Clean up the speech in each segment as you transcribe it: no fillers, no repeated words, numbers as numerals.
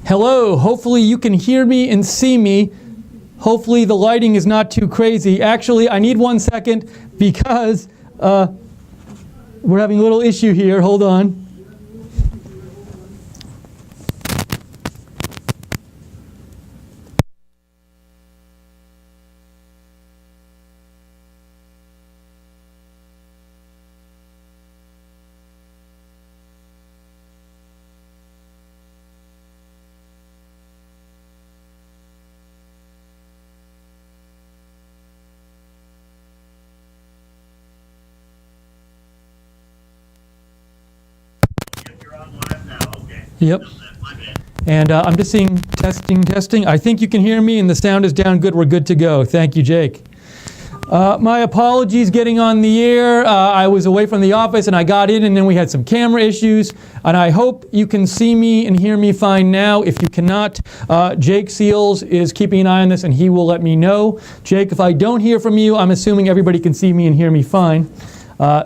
Hello, hopefully you can hear me and see me. Hopefully the lighting is not too crazy. Actually, I need 1 second because we're having a little issue here. Hold on. Yep. And I'm just seeing testing. I think you can hear me and the sound is down good. We're good to go. Thank you, Jake. My apologies getting on the air. I was away from the office and I got in and then we had some camera issues. And I hope you can see me and hear me fine now. If you cannot, Jake Seals is keeping an eye on this and he will let me know. Jake, if I don't hear from you, I'm assuming everybody can see me and hear me fine.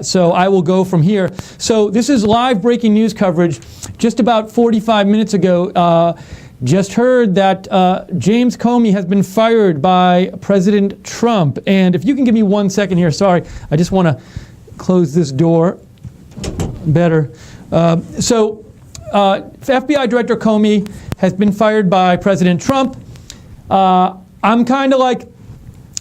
So I will go from here. So this is live breaking news coverage. Just about 45 minutes ago, just heard that James Comey has been fired by President Trump. And if you can give me 1 second here, sorry, I just want to close this door better. So FBI Director Comey has been fired by President Trump. I'm kind of like,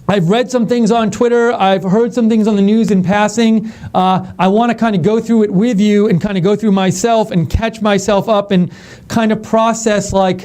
I've read some things on Twitter. I've heard some things on the news in passing. I want to kind of go through it with you and kind of go through myself and catch myself up and kind of process like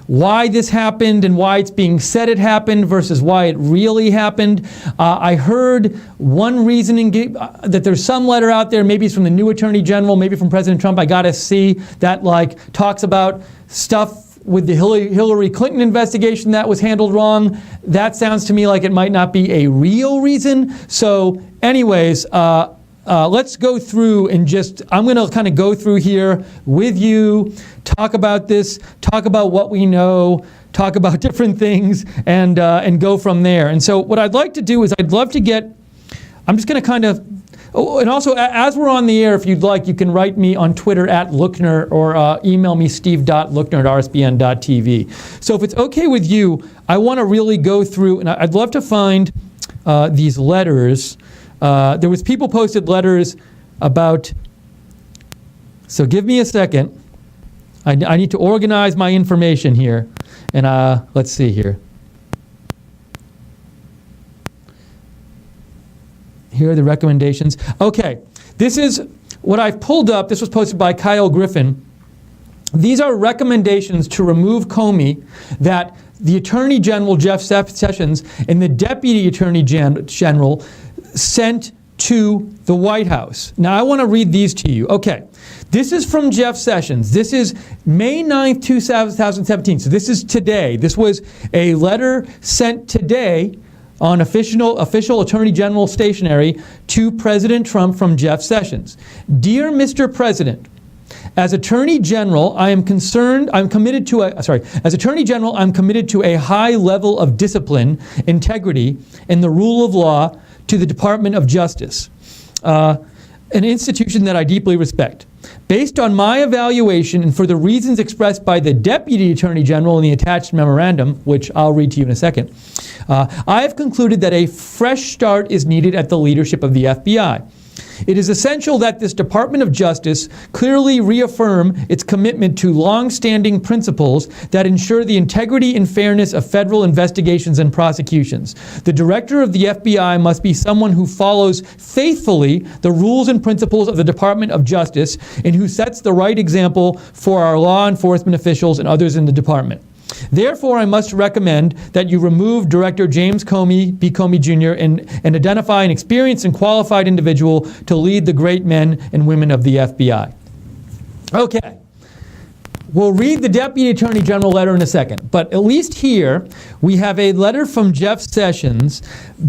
why this happened and why it's being said it happened versus why it really happened. I heard one reasoning that there's some letter out there, maybe it's from the new Attorney General, maybe from President Trump, I got to see, that like talks about stuff with the Hillary Clinton investigation that was handled wrong. That sounds to me like it might not be a real reason. So anyways, let's go through and I'm going to kind of go through here with you, talk about this, talk about what we know, talk about different things, and go from there. And so what I'd like to do is I'm just going to kind of, oh, and also, as we're on the air, if you'd like, you can write me on Twitter at Lookner or email me steve.lookner@rsbn.tv. So if it's okay with you, I want to really go through, and I'd love to find these letters. There was people posted letters about, so give me a second. I need to organize my information here. And let's see here. Here are the recommendations. Okay, this is what I've pulled up. This was posted by Kyle Griffin. These are recommendations to remove Comey that the Attorney General, Jeff Sessions, and the Deputy Attorney General sent to the White House. Now, I want to read these to you. Okay, this is from Jeff Sessions. This is May 9th, 2017. So this is today. This was a letter sent today on official Attorney General stationery to President Trump from Jeff Sessions. Dear Mr. President, as Attorney General, I'm committed to a high level of discipline, integrity, and the rule of law to the Department of Justice, an institution that I deeply respect. Based on my evaluation and for the reasons expressed by the Deputy Attorney General in the attached memorandum, which I'll read to you in a second, I have concluded that a fresh start is needed at the leadership of the FBI. It is essential that this Department of Justice clearly reaffirm its commitment to long-standing principles that ensure the integrity and fairness of federal investigations and prosecutions. The director of the FBI must be someone who follows faithfully the rules and principles of the Department of Justice and who sets the right example for our law enforcement officials and others in the department. Therefore, I must recommend that you remove Director James Comey, B. Comey Jr., and identify an experienced and qualified individual to lead the great men and women of the FBI. Okay. We'll read the Deputy Attorney General letter in a second, but at least here we have a letter from Jeff Sessions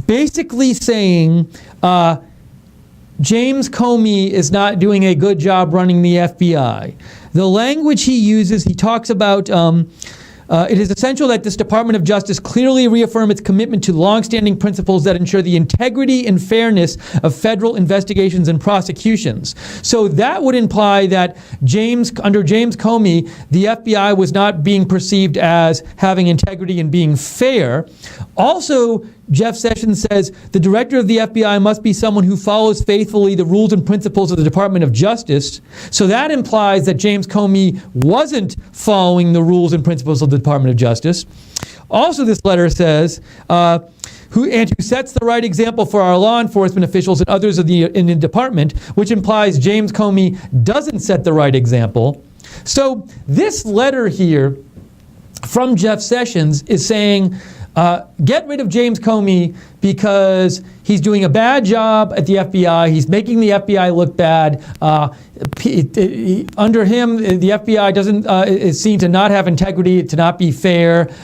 basically saying James Comey is not doing a good job running the FBI. The language he uses, he talks about It is essential that this Department of Justice clearly reaffirm its commitment to longstanding principles that ensure the integrity and fairness of federal investigations and prosecutions. So that would imply that under James Comey, the FBI was not being perceived as having integrity and being fair. Also, Jeff Sessions says the director of the FBI must be someone who follows faithfully the rules and principles of the Department of Justice. So that implies that James Comey wasn't following the rules and principles of the Department of Justice. Also, this letter says, who sets the right example for our law enforcement officials and others in the department, which implies James Comey doesn't set the right example. So this letter here from Jeff Sessions is saying, get rid of James Comey because he's doing a bad job at the FBI. He's making the FBI look bad. Under him, the FBI is seen to not have integrity, to not be fair. He's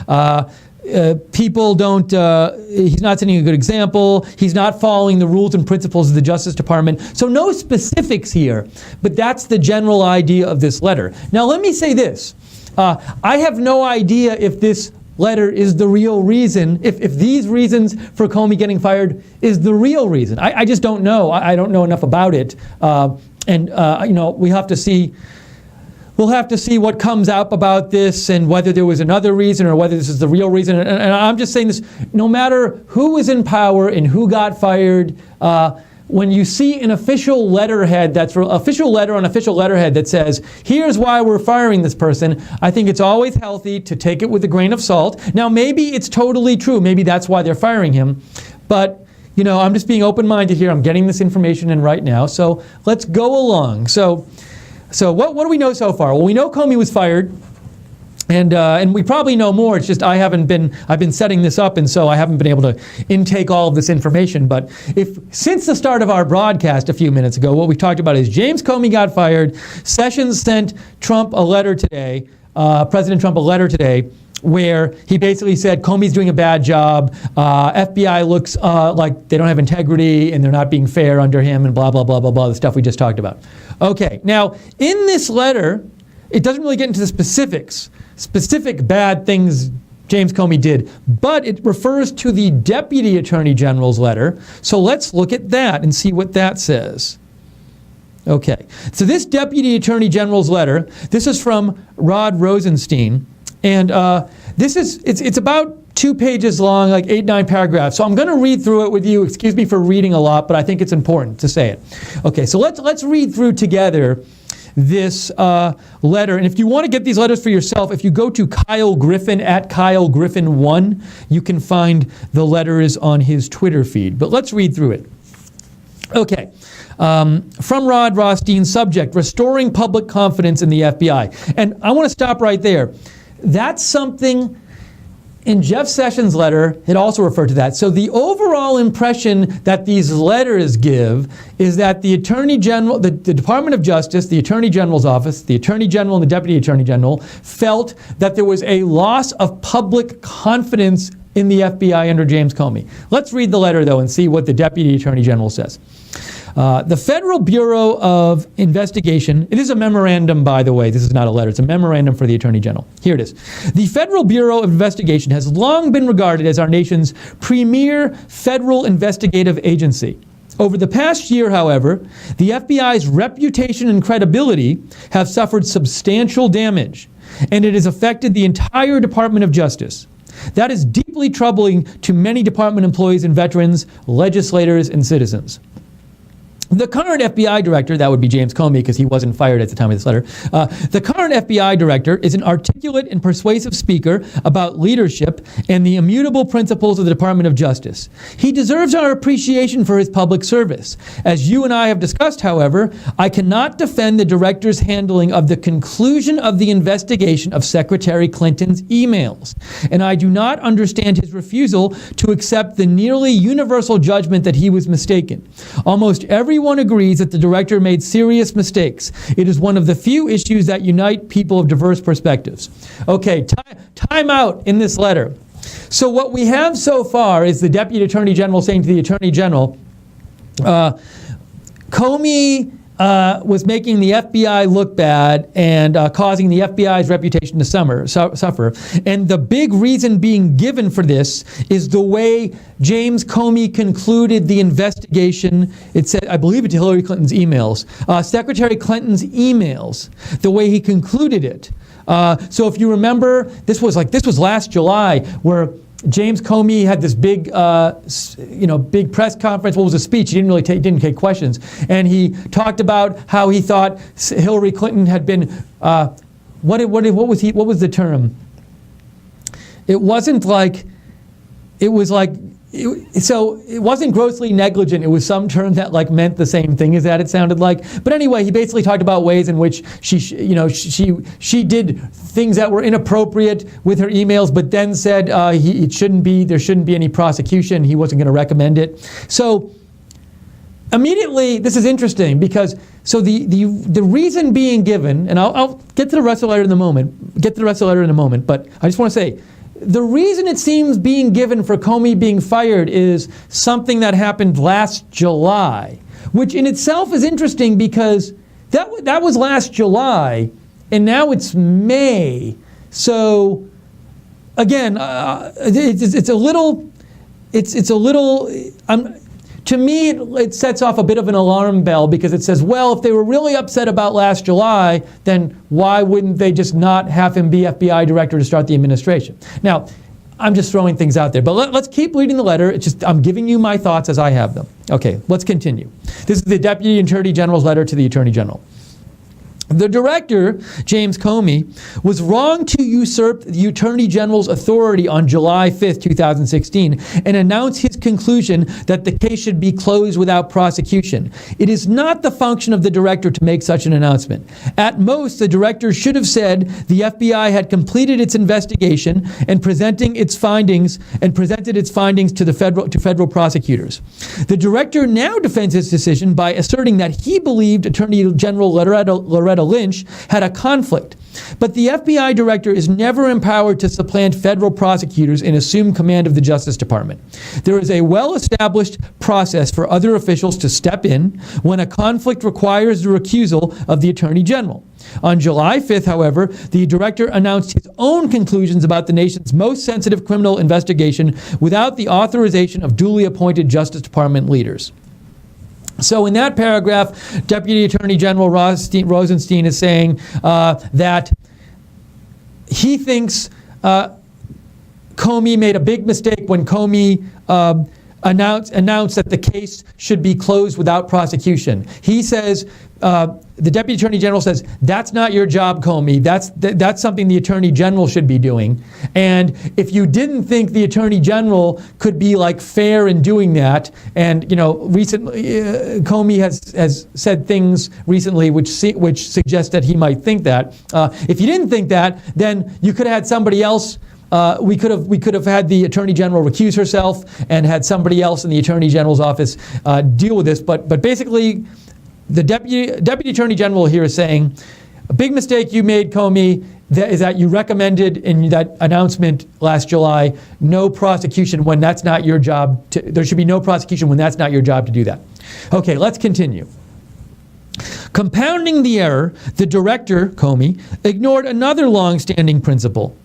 not setting a good example. He's not following the rules and principles of the Justice Department. So no specifics here, but that's the general idea of this letter. Now let me say this. I have no idea if this letter is the real reason, if these reasons for Comey getting fired is the real reason. I just don't know. I don't know enough about it. We'll have to see what comes out about this and whether there was another reason or whether this is the real reason. And I'm just saying this, no matter who was in power and who got fired, when you see an official letterhead official letter on official letterhead that says, here's why we're firing this person, I think it's always healthy to take it with a grain of salt. Now, maybe it's totally true. Maybe that's why they're firing him. But, I'm just being open-minded here. I'm getting this information in right now. So let's go along. So what do we know so far? Well, we know Comey was fired. And we probably know more. It's just I've been setting this up, and so I haven't been able to intake all of this information. But since the start of our broadcast a few minutes ago, what we talked about is James Comey got fired. Sessions sent Trump a letter today, President Trump a letter today, where he basically said Comey's doing a bad job. FBI looks like they don't have integrity and they're not being fair under him, and blah, blah, blah, blah, blah, the stuff we just talked about. Okay, now in this letter, it doesn't really get into the specific bad things James Comey did, but it refers to the Deputy Attorney General's letter. So let's look at that and see what that says. Okay, so this Deputy Attorney General's letter, this is from Rod Rosenstein, and it's about 2 pages long, like 8-9 paragraphs. So I'm going to read through it with you. Excuse me for reading a lot, but I think it's important to say it. Okay, so let's read through together this letter. And if you want to get these letters for yourself, if you go to Kyle Griffin at Kyle Griffin 1, you can find the letters on his Twitter feed. But let's read through it. Okay. From Rod Rothstein, subject, restoring public confidence in the FBI. And I want to stop right there. That's something in Jeff Sessions' letter, it also referred to that. So the overall impression that these letters give is that the Attorney General, the Department of Justice, the Attorney General's office, the Attorney General and the Deputy Attorney General felt that there was a loss of public confidence in the FBI under James Comey. Let's read the letter, though, and see what the Deputy Attorney General says. The Federal Bureau of Investigation, it is a memorandum, by the way, this is not a letter, it's a memorandum for the Attorney General. Here it is. The Federal Bureau of Investigation has long been regarded as our nation's premier federal investigative agency. Over the past year, however, the FBI's reputation and credibility have suffered substantial damage, and it has affected the entire Department of Justice. That is deeply troubling to many department employees and veterans, legislators, and citizens. The current FBI director, that would be James Comey because he wasn't fired at the time of this letter, the current FBI director is an articulate and persuasive speaker about leadership and the immutable principles of the Department of Justice. He deserves our appreciation for his public service. As you and I have discussed, however, I cannot defend the director's handling of the conclusion of the investigation of Secretary Clinton's emails, and I do not understand his refusal to accept the nearly universal judgment that he was mistaken. Almost everyone agrees that the director made serious mistakes. It is one of the few issues that unite people of diverse perspectives. Okay, time out in this letter. So what we have so far is the Deputy Attorney General saying to the Attorney General, Comey was making the FBI look bad and causing the FBI's reputation to suffer. And the big reason being given for this is the way James Comey concluded the investigation. It said, I believe it's Hillary Clinton's emails, Secretary Clinton's emails, the way he concluded it. So if you remember, this was last July, where James Comey had this big, big press conference. What was a speech? He didn't take questions, and he talked about how he thought Hillary Clinton had been. What was the term? It wasn't like. It was like. So it wasn't grossly negligent. It was some term that meant the same thing as that. It sounded like. But anyway, he basically talked about ways in which she did things that were inappropriate with her emails, but then said there shouldn't be any prosecution. He wasn't going to recommend it. So immediately, this is interesting because the reason being given, and I'll get to the rest of the letter in a moment. But I just want to say, the reason it seems being given for Comey being fired is something that happened last July, which in itself is interesting because that was last July, and now it's May. So again, it's a little. To me, it sets off a bit of an alarm bell because it says, well, if they were really upset about last July, then why wouldn't they just not have him be FBI director to start the administration? Now, I'm just throwing things out there, but let's keep reading the letter. I'm giving you my thoughts as I have them. Okay, let's continue. This is the Deputy Attorney General's letter to the Attorney General. The director, James Comey, was wrong to usurp the Attorney General's authority on July 5th, 2016, and announce his conclusion that the case should be closed without prosecution. It is not the function of the director to make such an announcement. At most, the director should have said the FBI had completed its investigation and presented its findings to federal prosecutors. The director now defends his decision by asserting that he believed Attorney General Loretta Lynch had a conflict. But the FBI director is never empowered to supplant federal prosecutors and assume command of the Justice Department. There is a well-established process for other officials to step in when a conflict requires the recusal of the Attorney General. On July 5th, however, the director announced his own conclusions about the nation's most sensitive criminal investigation without the authorization of duly appointed Justice Department leaders. So in that paragraph, Deputy Attorney General Rosenstein is saying that he thinks Comey made a big mistake when Comey announced that the case should be closed without prosecution. He says, the Deputy Attorney General says, that's not your job, Comey. That's something the Attorney General should be doing. And if you didn't think the Attorney General could be fair in doing that, and recently Comey has said things recently which suggest that he might think that. If you didn't think that, then you could have had somebody else. We could have had the Attorney General recuse herself and had somebody else in the Attorney General's office deal with this. But basically, the Deputy Attorney General here is saying, a big mistake you made, Comey, is that you recommended in that announcement last July no prosecution when that's not your job. There should be no prosecution when that's not your job to do that. Okay, let's continue. Compounding the error, the director, Comey, ignored another long-standing principle.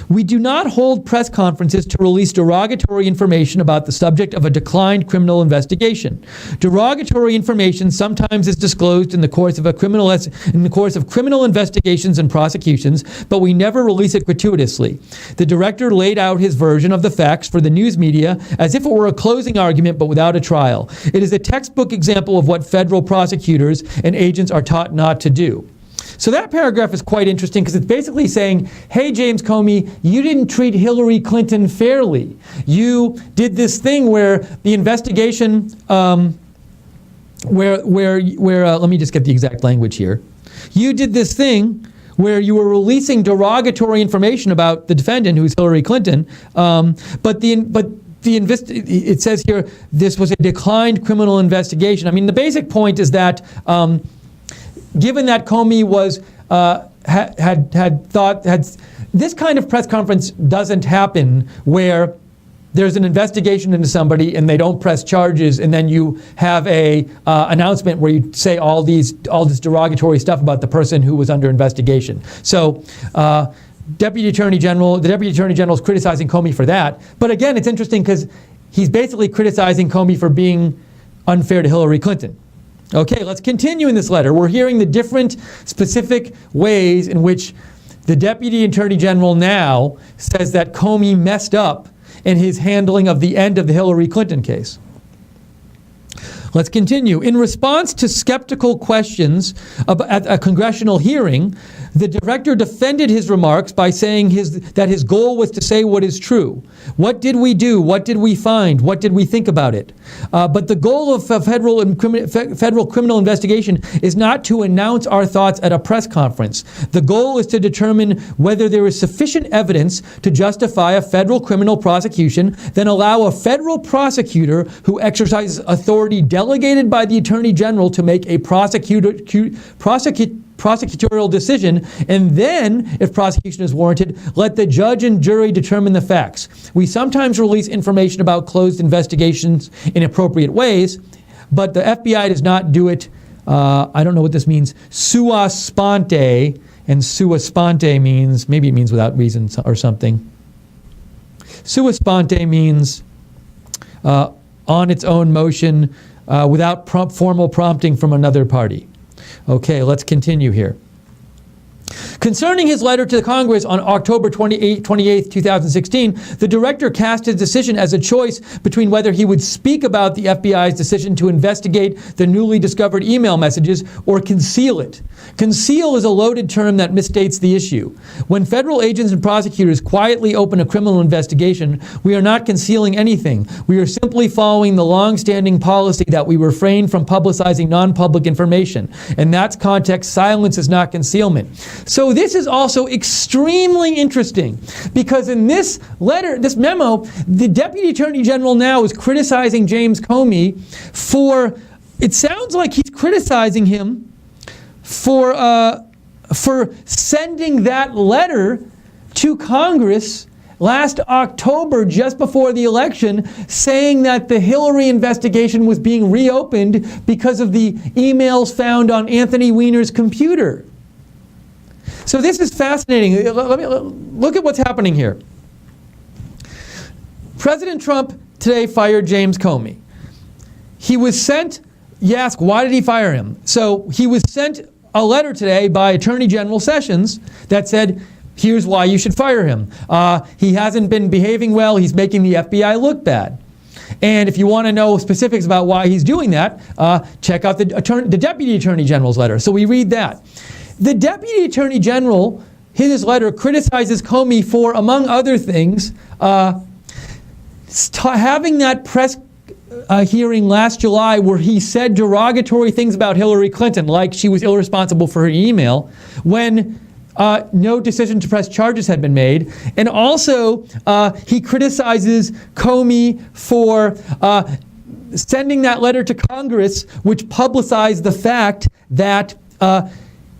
We do not hold press conferences to release derogatory information about the subject of a declined criminal investigation. Derogatory information sometimes is disclosed in the course of criminal investigations and prosecutions, but we never release it gratuitously. The director laid out his version of the facts for the news media as if it were a closing argument but without a trial. It is a textbook example of what federal prosecutors and agents are taught not to do. So that paragraph is quite interesting because it's basically saying, hey, James Comey, you didn't treat Hillary Clinton fairly. You did this thing where the investigation, let me just get the exact language here. You did this thing where you were releasing derogatory information about the defendant, who's Hillary Clinton, it says here, this was a declined criminal investigation. I mean, the basic point is that given that Comey was had thought this kind of press conference doesn't happen where there's an investigation into somebody and they don't press charges, and then you have a announcement where you say all this derogatory stuff about the person who was under investigation. So the Deputy Attorney General is criticizing Comey for that. But again, it's interesting because he's basically criticizing Comey for being unfair to Hillary Clinton. Okay, let's continue in this letter. We're hearing the different specific ways in which the Deputy Attorney General now says that Comey messed up in his handling of the end of the Hillary Clinton case. Let's continue. In response to skeptical questions at a congressional hearing, the director defended his remarks by saying that his goal was to say what is true. What did we do? What did we find? What did we think about it? But the goal of federal criminal investigation is not to announce our thoughts at a press conference. The goal is to determine whether there is sufficient evidence to justify a federal criminal prosecution, then allow a federal prosecutor who exercises authority delegated by the Attorney General to make a prosecutorial decision, and then, if prosecution is warranted, let the judge and jury determine the facts. We sometimes release information about closed investigations in appropriate ways, but the FBI does not do it, I don't know what this means, sua sponte, and sua sponte means, maybe it means without reason or something. Sua sponte means on its own motion, without formal prompting from another party. Okay, let's continue here. Concerning his letter to Congress on October 28, 2016, the director cast his decision as a choice between whether he would speak about the FBI's decision to investigate the newly discovered email messages or conceal it. Conceal is a loaded term that misstates the issue. When federal agents and prosecutors quietly open a criminal investigation, we are not concealing anything. We are simply following the long-standing policy that we refrain from publicizing non-public information. In that context, silence is not concealment. So this is also extremely interesting because in this letter, this memo, the Deputy Attorney General now is criticizing James Comey for, it sounds like he's criticizing him for sending that letter to Congress last October, just before the election, saying that the Hillary investigation was being reopened because of the emails found on Anthony Weiner's computer. So this is fascinating. Look at what's happening here. President Trump today fired James Comey. He was sent, you ask, why did he fire him? So he was sent a letter today by Attorney General Sessions that said, here's why you should fire him. He hasn't been behaving well. He's making the FBI look bad. And if you want to know specifics about why he's doing that, check out the Deputy Attorney General's letter. So we read that. The Deputy Attorney General, in his letter, criticizes Comey for, among other things, having that press hearing last July where he said derogatory things about Hillary Clinton, like she was irresponsible for her email, when no decision to press charges had been made. And also, he criticizes Comey for sending that letter to Congress, which publicized the fact that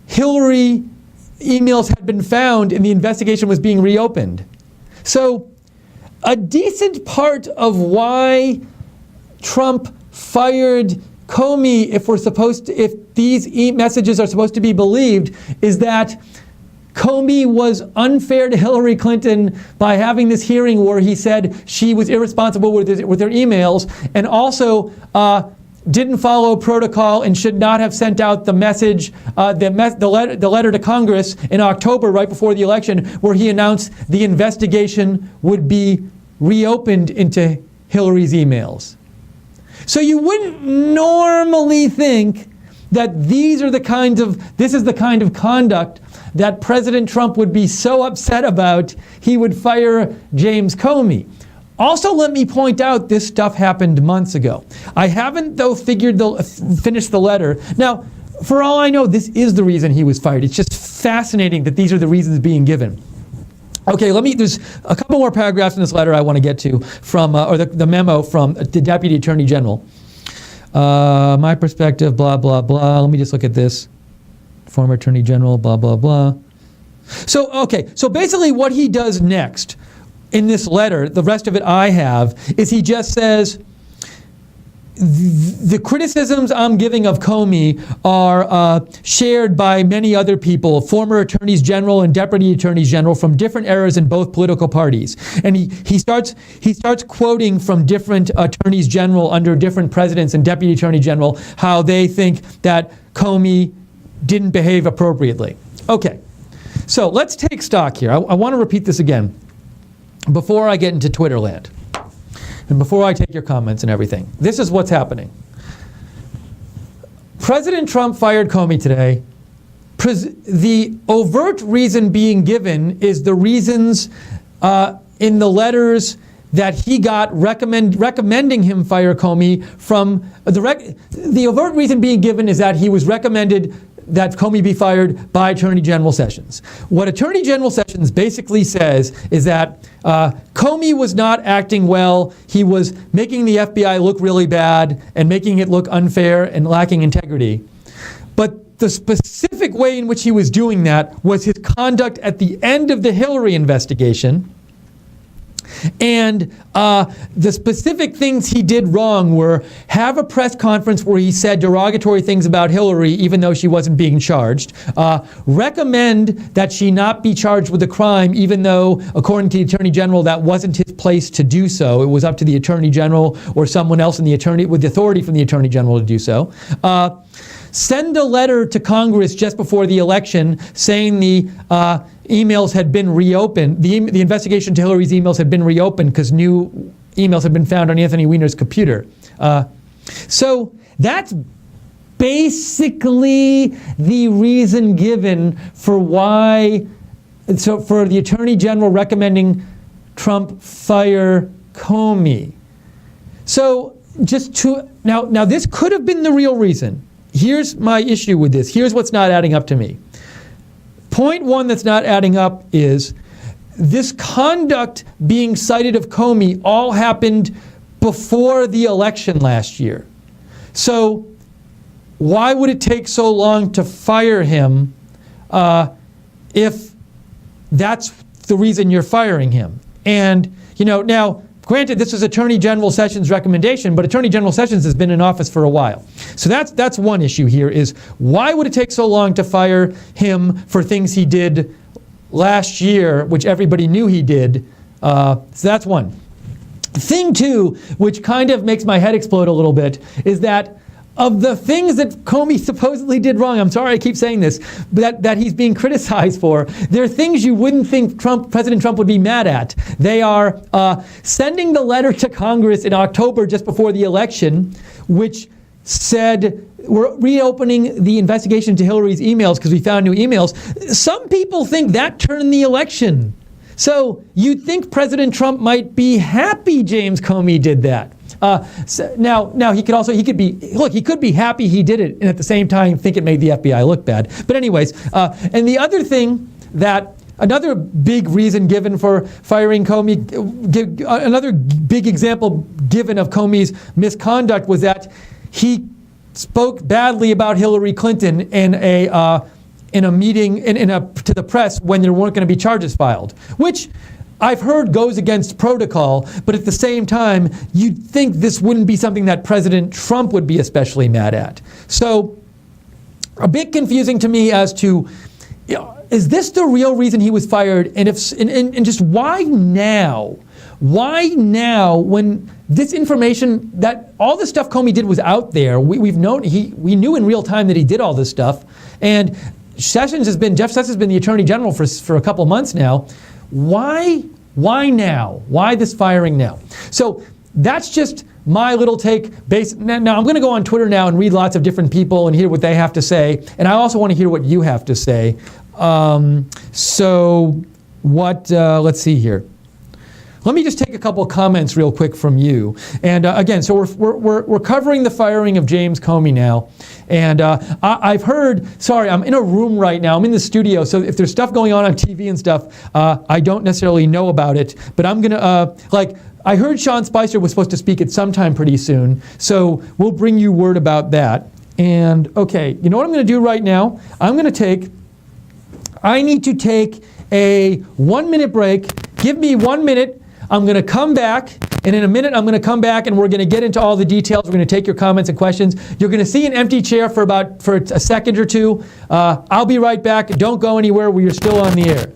Hillary emails had been found and the investigation was being reopened. So a decent part of why Trump fired Comey, if these messages are supposed to be believed, is that Comey was unfair to Hillary Clinton by having this hearing where he said she was irresponsible with her emails, and also didn't follow protocol and should not have sent out the message, the letter to Congress in October, right before the election, where he announced the investigation would be reopened into Hillary's emails. So you wouldn't normally think that this is the kind of conduct that President Trump would be so upset about he would fire James Comey. Also, let me point out, this stuff happened months ago. I haven't, though, finished the letter. Now, for all I know, this is the reason he was fired. It's just fascinating that these are the reasons being given. Okay, there's a couple more paragraphs in this letter I want to get to from, or the memo from the Deputy Attorney General. My perspective, blah, blah, blah. Let me just look at this. Former Attorney General, blah, blah, blah. So basically what he does next, in this letter, the rest of it I have, is he just says, the criticisms I'm giving of Comey are shared by many other people, former attorneys general and deputy attorneys general from different eras in both political parties. And he starts quoting from different attorneys general under different presidents and deputy attorney general how they think that Comey didn't behave appropriately. Okay, so let's take stock here. I want to repeat this again before I get into Twitter land. And before I take your comments and everything, this is what's happening. President Trump fired Comey today. The overt reason being given is the reasons in the letters that he got recommending him fire Comey from the overt reason being given is that he was recommended that Comey be fired by Attorney General Sessions. What Attorney General Sessions basically says is that Comey was not acting well. He was making the FBI look really bad and making it look unfair and lacking integrity. But the specific way in which he was doing that was his conduct at the end of the Hillary investigation. And the specific things he did wrong were have a press conference where he said derogatory things about Hillary even though she wasn't being charged, recommend that she not be charged with a crime even though, according to the Attorney General, that wasn't his place to do so. It was up to the Attorney General or someone else with the authority from the Attorney General to do so. Send a letter to Congress just before the election saying the emails had been reopened. The investigation to Hillary's emails had been reopened because new emails had been found on Anthony Weiner's computer. So that's basically the reason given for for the Attorney General recommending Trump fire Comey. So now this could have been the real reason. Here's my issue with this. Here's what's not adding up to me. Point one that's not adding up is this conduct being cited of Comey all happened before the election last year. So why would it take so long to fire him if that's the reason you're firing him? And, now, granted, this was Attorney General Sessions' recommendation, but Attorney General Sessions has been in office for a while. So that's one issue here is why would it take so long to fire him for things he did last year, which everybody knew he did? So that's one. Thing two, which kind of makes my head explode a little bit, is that of the things that Comey supposedly did wrong, I'm sorry I keep saying this, but that he's being criticized for, there are things you wouldn't think President Trump would be mad at. They are sending the letter to Congress in October just before the election, which said we're reopening the investigation into Hillary's emails because we found new emails. Some people think that turned the election. So you'd think President Trump might be happy James Comey did that. Now he could be happy he did it and at the same time think it made the FBI look bad. But anyways, and the other thing another big reason given for firing Comey, another big example given of Comey's misconduct was that he spoke badly about Hillary Clinton in a meeting to the press when there weren't going to be charges filed, which I've heard goes against protocol, but at the same time, you'd think this wouldn't be something that President Trump would be especially mad at. So, a bit confusing to me as to, is this the real reason he was fired? And just why now? Why now when this information, that all the stuff Comey did was out there? We knew in real time that he did all this stuff, and Jeff Sessions has been the Attorney General for a couple of months now. Why now? Why this firing now? So that's just my little take. Now I'm going to go on Twitter now and read lots of different people and hear what they have to say. And I also want to hear what you have to say. Let's see here. Let me just take a couple of comments real quick from you. And again, so we're covering the firing of James Comey now. And I've heard, sorry, I'm in a room right now. I'm in the studio. So if there's stuff going on TV and stuff, I don't necessarily know about it. But I'm going to, I heard Sean Spicer was supposed to speak at some time pretty soon. So we'll bring you word about that. And okay, you know what I'm going to do right now? I need to take a 1-minute break. give me 1 minute. I'm going to come back, and in a minute I'm going to come back and we're going to get into all the details. We're going to take your comments and questions. You're going to see an empty chair for a second or two. I'll be right back. Don't go anywhere. You're still on the air.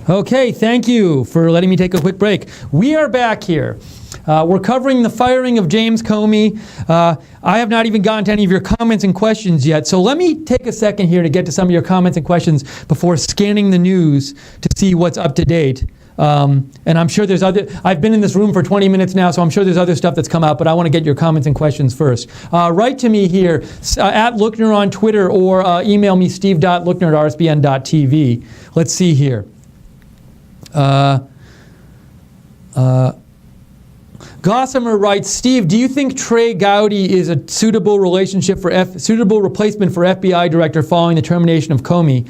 Okay, thank you for letting me take a quick break. We are back here. We're covering the firing of James Comey. I have not even gotten to any of your comments and questions yet, so let me take a second here to get to some of your comments and questions before scanning the news to see what's up to date. And I'm sure there's I've been in this room for 20 minutes now, so I'm sure there's other stuff that's come out, but I want to get your comments and questions first. Write to me here, at Lookner on Twitter, or email me, steve.lookner@rsbn.tv. Let's see here. Gossamer writes, Steve, do you think Trey Gowdy is a suitable replacement for FBI director following the termination of Comey?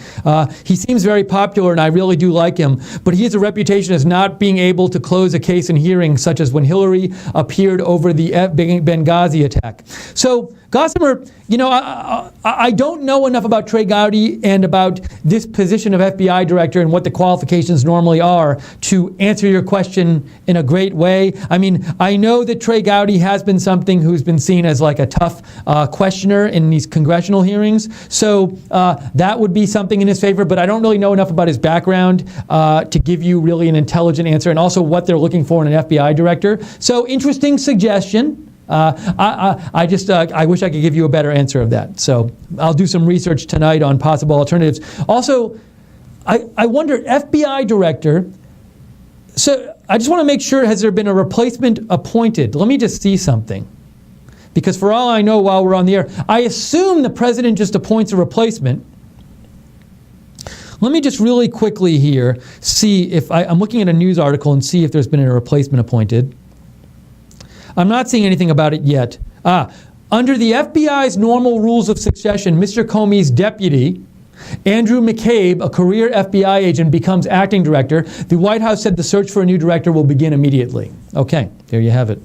He seems very popular and I really do like him, but he has a reputation as not being able to close a case in hearings, such as when Hillary appeared over the Benghazi attack. So, Gossamer, you know, I don't know enough about Trey Gowdy and about this position of FBI director and what the qualifications normally are to answer your question in a great way. I mean, I know that Trey Gowdy has been something who's been seen as like a tough questioner in these congressional hearings. So that would be something in his favor, but I don't really know enough about his background to give you really an intelligent answer, and also what they're looking for in an FBI director. So interesting suggestion. I wish I could give you a better answer of that. So I'll do some research tonight on possible alternatives. Also, I wonder, FBI director, so I just want to make sure, has there been a replacement appointed? Let me just see something. Because for all I know, while we're on the air, I assume the president just appoints a replacement. Let me just really quickly here see if I'm looking at a news article and see if there's been a replacement appointed. I'm not seeing anything about it yet. Under the FBI's normal rules of succession, Mr. Comey's deputy, Andrew McCabe, a career FBI agent, becomes acting director. The White House said the search for a new director will begin immediately. Okay, there you have it.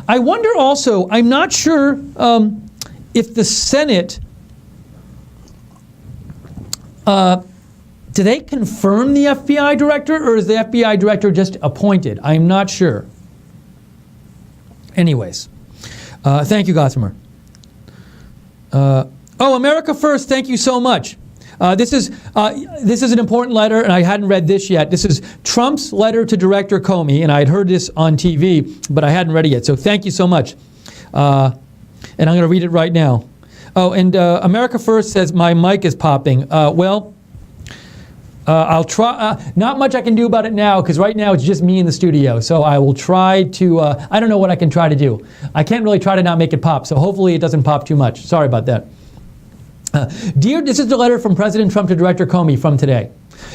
I wonder also, I'm not sure if the Senate, do they confirm the FBI director, or is the FBI director just appointed? I'm not sure. Anyways, thank you, Gossamer. America First, thank you so much. This is an important letter, and I hadn't read this yet. This is Trump's letter to Director Comey, and I had heard this on TV, but I hadn't read it yet, so thank you so much. And I'm going to read it right now. Oh, and America First says, my mic is popping. Well, I'll try. Not much I can do about it now because right now it's just me in the studio. So I will try to. I don't know what I can try to do. I can't really try to not make it pop. So hopefully it doesn't pop too much. Sorry about that. This is the letter from President Trump to Director Comey from today.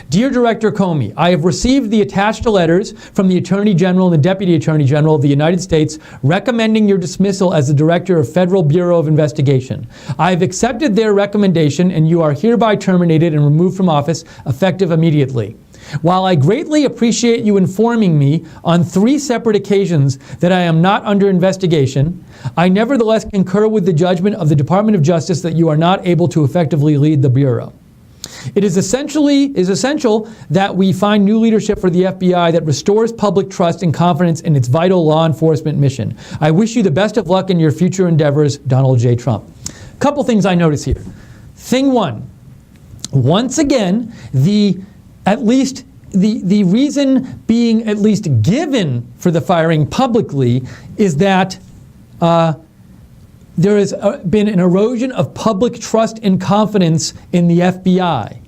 Dear Director Comey, I have received the attached letters from the Attorney General and the Deputy Attorney General of the United States recommending your dismissal as the Director of Federal Bureau of Investigation. I have accepted their recommendation and you are hereby terminated and removed from office effective immediately. While I greatly appreciate you informing me on 3 separate occasions that I am not under investigation, I nevertheless concur with the judgment of the Department of Justice that you are not able to effectively lead the Bureau. It is essential that we find new leadership for the FBI that restores public trust and confidence in its vital law enforcement mission. I wish you the best of luck in your future endeavors, Donald J. Trump. Couple things I notice here. Thing one, once again, the reason being at least given for the firing publicly is that there has been an erosion of public trust and confidence in the FBI.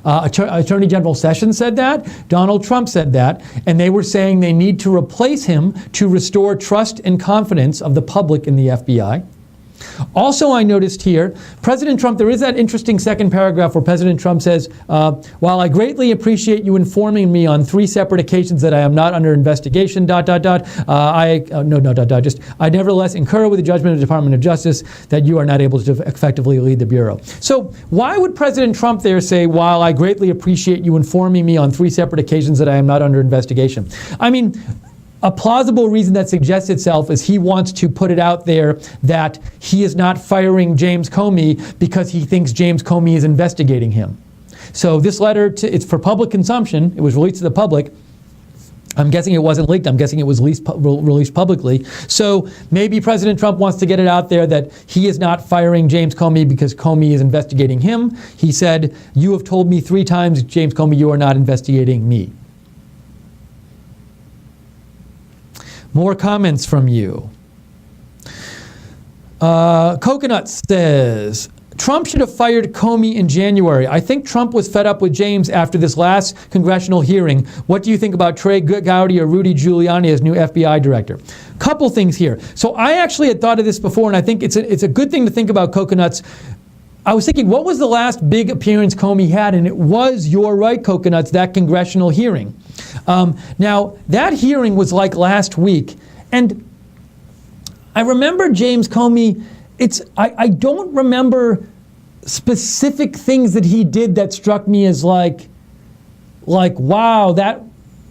Attorney General Sessions said that, Donald Trump said that, and they were saying they need to replace him to restore trust and confidence of the public in the FBI. Also, I noticed here, President Trump, there is that interesting second paragraph where President Trump says, while I greatly appreciate you informing me on 3 separate occasions that I am not under investigation, I nevertheless incur with the judgment of the Department of Justice that you are not able to effectively lead the Bureau. So why would President Trump there say, while I greatly appreciate you informing me on 3 separate occasions that I am not under investigation? I mean, a plausible reason that suggests itself is he wants to put it out there that he is not firing James Comey because he thinks James Comey is investigating him. So this letter, it's for public consumption. It was released to the public. I'm guessing it wasn't leaked. I'm guessing it was released publicly. So maybe President Trump wants to get it out there that he is not firing James Comey because Comey is investigating him. He said, you have told me 3 times, James Comey, you are not investigating me. More comments from you. Coconut says, Trump should have fired Comey in January. I think Trump was fed up with James after this last congressional hearing. What do you think about Trey Gowdy or Rudy Giuliani as new FBI director? Couple things here. So I actually had thought of this before, and I think it's a good thing to think about, Coconuts. I was thinking, what was the last big appearance Comey had? And it was, you're right, Coconuts, that congressional hearing. Now, that hearing was like last week. And I remember James Comey, I don't remember specific things that he did that struck me as like, wow, that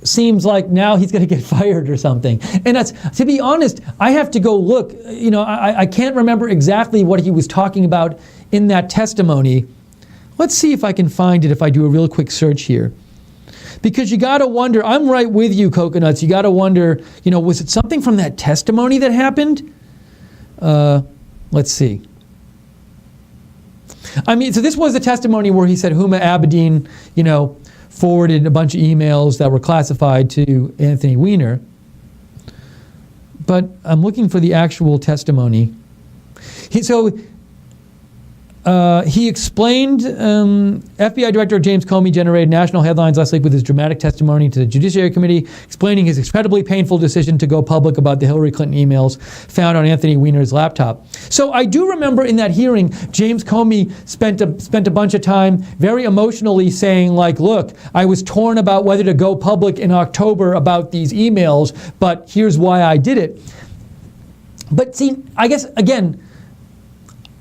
seems like now he's going to get fired or something. And that's, to be honest, I have to go look. You know, I can't remember exactly what he was talking about in that testimony. Let's see if I can find it if I do a real quick search here. Because you got to wonder, I'm right with you, Coconuts, you got to wonder, you know, was it something from that testimony that happened? Let's see. I mean, so this was a testimony where he said Huma Abedin, you know, forwarded a bunch of emails that were classified to Anthony Weiner. But I'm looking for the actual testimony. He explained FBI Director James Comey generated national headlines last week with his dramatic testimony to the Judiciary Committee, explaining his incredibly painful decision to go public about the Hillary Clinton emails found on Anthony Weiner's laptop. So I do remember in that hearing, James Comey spent a bunch of time very emotionally saying, like, look, I was torn about whether to go public in October about these emails, but here's why I did it. But see, I guess, again,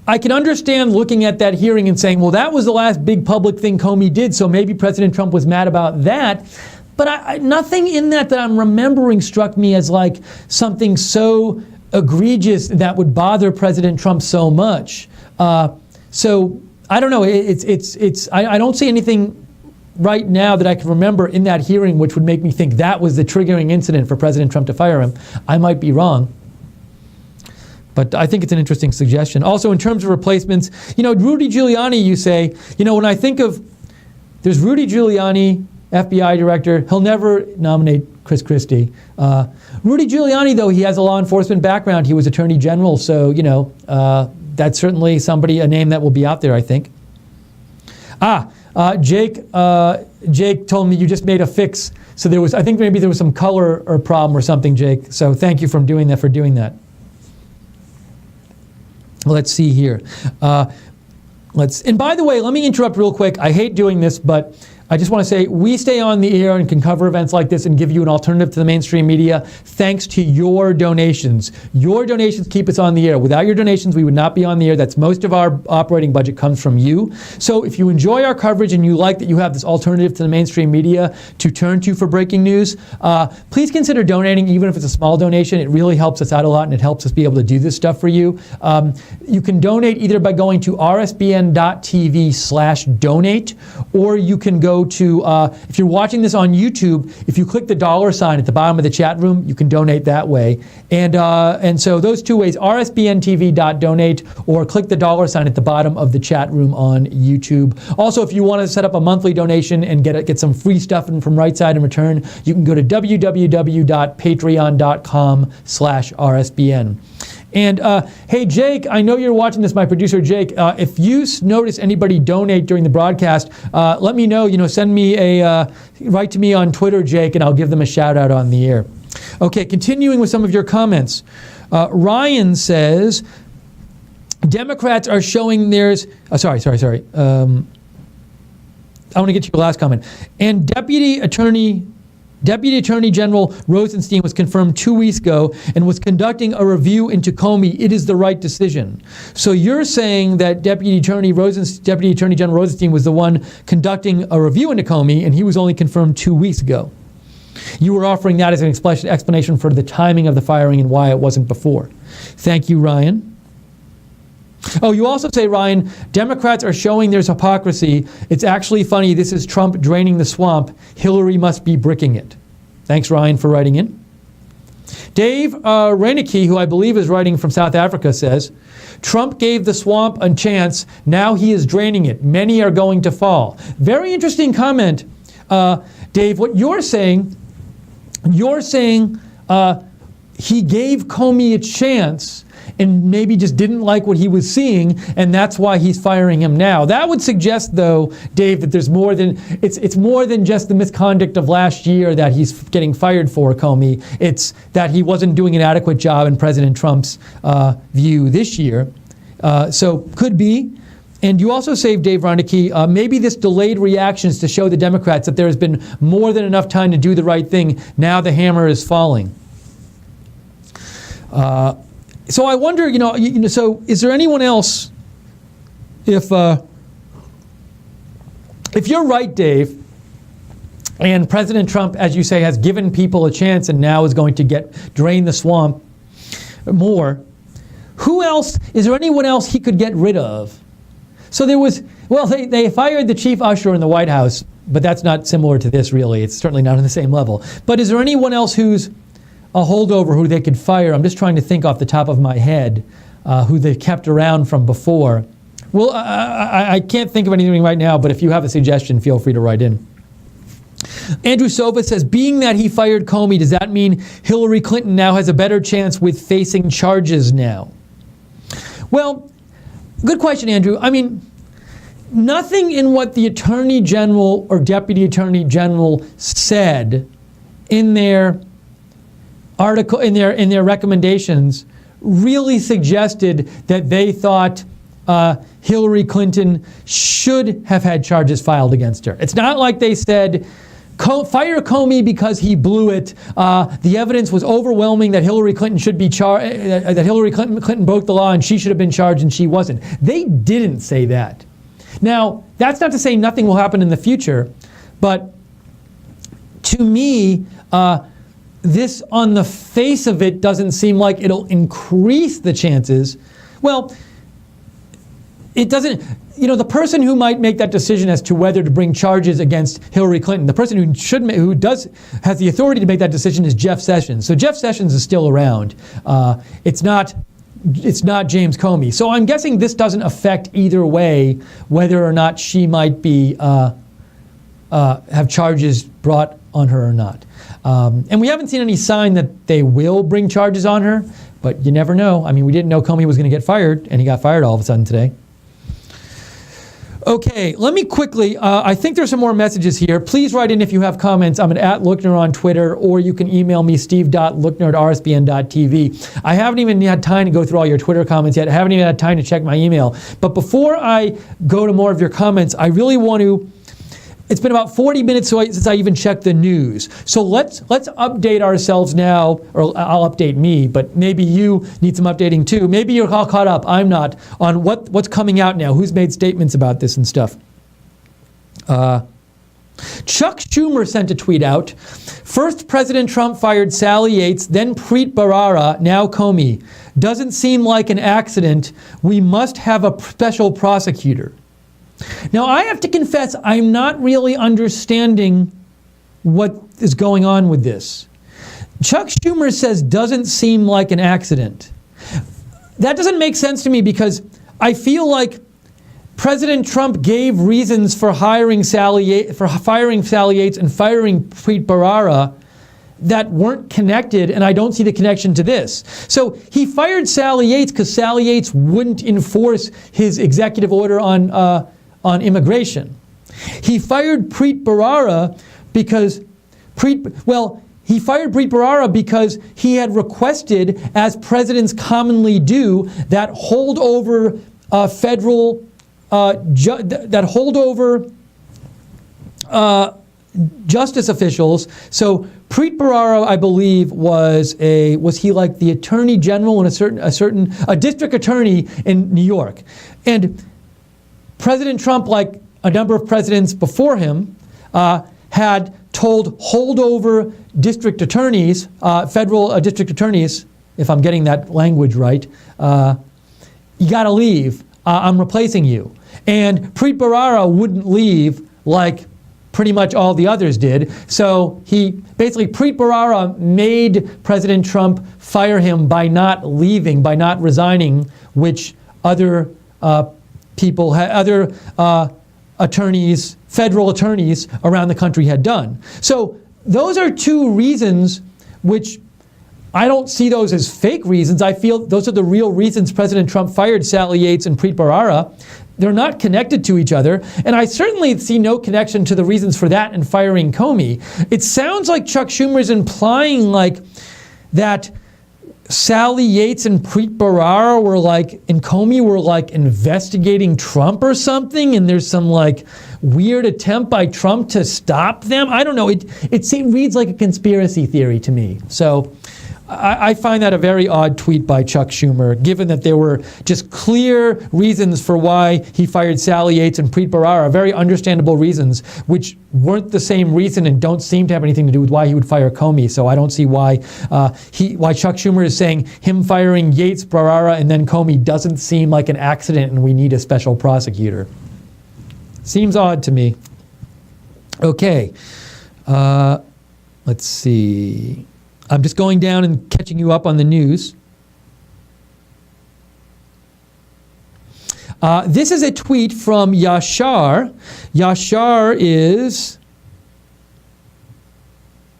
I can understand looking at that hearing and saying, well, that was the last big public thing Comey did, so maybe President Trump was mad about that. But nothing in that I'm remembering struck me as like something so egregious that would bother President Trump so much. So I don't know. I don't see anything right now that I can remember in that hearing which would make me think that was the triggering incident for President Trump to fire him. I might be wrong. But I think it's an interesting suggestion. Also, in terms of replacements, you know, Rudy Giuliani, you say, you know, when I think of, there's Rudy Giuliani, FBI director, he'll never nominate Chris Christie. Rudy Giuliani, though, he has a law enforcement background. He was Attorney General, so, you know, that's certainly a name that will be out there, I think. Jake told me you just made a fix. So I think maybe there was some color or problem or something, Jake. So thank you for doing that. Let's see here. And by the way, let me interrupt real quick. I hate doing this, but I just want to say we stay on the air and can cover events like this and give you an alternative to the mainstream media thanks to your donations. Your donations keep us on the air. Without your donations, we would not be on the air. That's most of our operating budget comes from you. So if you enjoy our coverage and you like that you have this alternative to the mainstream media to turn to for breaking news, please consider donating, even if it's a small donation. It really helps us out a lot and it helps us be able to do this stuff for you. You can donate either by going to rsbn.tv/donate, or you can go to, if you're watching this on YouTube, if you click the $ at the bottom of the chat room, you can donate that way. And so those two ways, rsbntv.donate, or click the $ at the bottom of the chat room on YouTube. Also, if you want to set up a monthly donation and get some free stuff from Right Side in return, you can go to www.patreon.com/rsbn. And hey, Jake, I know you're watching this, my producer, Jake. If you notice anybody donate during the broadcast, let me know. Send me write to me on Twitter, Jake, and I'll give them a shout out on the air. Okay, continuing with some of your comments. Ryan says, Democrats are showing theirs. Sorry. I want to get to your last comment. And Deputy Attorney General Rosenstein was confirmed 2 weeks ago and was conducting a review into Comey. It is the right decision. So you're saying that Deputy Attorney General Rosenstein was the one conducting a review into Comey, and he was only confirmed 2 weeks ago. You were offering that as an explanation for the timing of the firing and why it wasn't before. Thank you, Ryan. Oh, you also say, Ryan, Democrats are showing there's hypocrisy. It's actually funny. This is Trump draining the swamp. Hillary must be bricking it. Thanks, Ryan, for writing in. Dave Reinecke, who I believe is writing from South Africa, says, Trump gave the swamp a chance. Now he is draining it. Many are going to fall. Very interesting comment, Dave. What you're saying he gave Comey a chance and maybe just didn't like what he was seeing, and that's why he's firing him now. That would suggest, though, Dave, that there's more than it's more than just the misconduct of last year that he's getting fired for, Comey. It's that he wasn't doing an adequate job in President Trump's view this year. So could be. And you also say, Dave Reinecke, maybe this delayed reactions to show the Democrats that there has been more than enough time to do the right thing. Now the hammer is falling. So I wonder, so is there anyone else, if you're right, Dave, and President Trump, as you say, has given people a chance and now is going to drain the swamp more, who else, is there anyone else he could get rid of? So they fired the chief usher in the White House, but that's not similar to this, really. It's certainly not on the same level. But is there anyone else who's a holdover who they could fire? I'm just trying to think off the top of my head who they kept around from before. Well, I can't think of anything right now, but if you have a suggestion, feel free to write in. Andrew Sova says, being that he fired Comey, does that mean Hillary Clinton now has a better chance with facing charges now? Well, good question, Andrew. I mean, nothing in what the Attorney General or Deputy Attorney General said in their article, in their recommendations, really suggested that they thought Hillary Clinton should have had charges filed against her. It's not like they said, fire Comey because he blew it. The evidence was overwhelming that Hillary Clinton should be charged, that Hillary Clinton broke the law and she should have been charged and she wasn't. They didn't say that. Now, that's not to say nothing will happen in the future, but to me, this on the face of it doesn't seem like it'll increase the chances. Well, it doesn't, the person who might make that decision as to whether to bring charges against Hillary Clinton, the person who has the authority to make that decision is Jeff Sessions. So Jeff Sessions is still around. It's not James Comey. So I'm guessing this doesn't affect either way whether or not she might be have charges brought on her or not. And we haven't seen any sign that they will bring charges on her, but you never know. I mean, we didn't know Comey was going to get fired, and he got fired all of a sudden today. Okay, let me quickly, I think there's some more messages here. Please write in if you have comments. I'm at Lookner on Twitter, or you can email me, steve.lookner@rsbn.tv. I haven't even had time to go through all your Twitter comments yet. I haven't even had time to check my email. But before I go to more of your comments, I really want to, it's been about 40 minutes since I even checked the news. So let's update ourselves now, or I'll update me, but maybe you need some updating too. Maybe you're all caught up, I'm not, on what's coming out now, who's made statements about this and stuff. Chuck Schumer sent a tweet out. First, President Trump fired Sally Yates, then Preet Bharara, now Comey. Doesn't seem like an accident. We must have a special prosecutor. Now, I have to confess, I'm not really understanding what is going on with this. Chuck Schumer says, doesn't seem like an accident. That doesn't make sense to me because I feel like President Trump gave reasons for firing Sally Yates and firing Preet Bharara that weren't connected, and I don't see the connection to this. So he fired Sally Yates because Sally Yates wouldn't enforce his executive order on immigration. He fired Preet Bharara because he fired Preet Bharara because he had requested, as presidents commonly do, that holdover justice officials. So Preet Bharara, I believe, was he like the attorney general in a district attorney in New York, and President Trump, like a number of presidents before him, had told holdover district attorneys, federal district attorneys, if I'm getting that language right, you got to leave. I'm replacing you. And Preet Bharara wouldn't leave like pretty much all the others did. So Preet Bharara made President Trump fire him by not leaving, by not resigning, which other attorneys, federal attorneys around the country had done. So those are two reasons which I don't see those as fake reasons. I feel those are the real reasons President Trump fired Sally Yates and Preet Bharara. They're not connected to each other, and I certainly see no connection to the reasons for that and firing Comey. It sounds like Chuck Schumer is implying like that Sally Yates and Preet Bharara and Comey were investigating Trump or something, and there's some weird attempt by Trump to stop them. I don't know. It reads like a conspiracy theory to me. So I find that a very odd tweet by Chuck Schumer, given that there were just clear reasons for why he fired Sally Yates and Preet Bharara, very understandable reasons, which weren't the same reason and don't seem to have anything to do with why he would fire Comey. So I don't see why Chuck Schumer is saying him firing Yates, Bharara, and then Comey doesn't seem like an accident and we need a special prosecutor. Seems odd to me. Okay. Let's see. I'm just going down and catching you up on the news. This is a tweet from Yashar. Yashar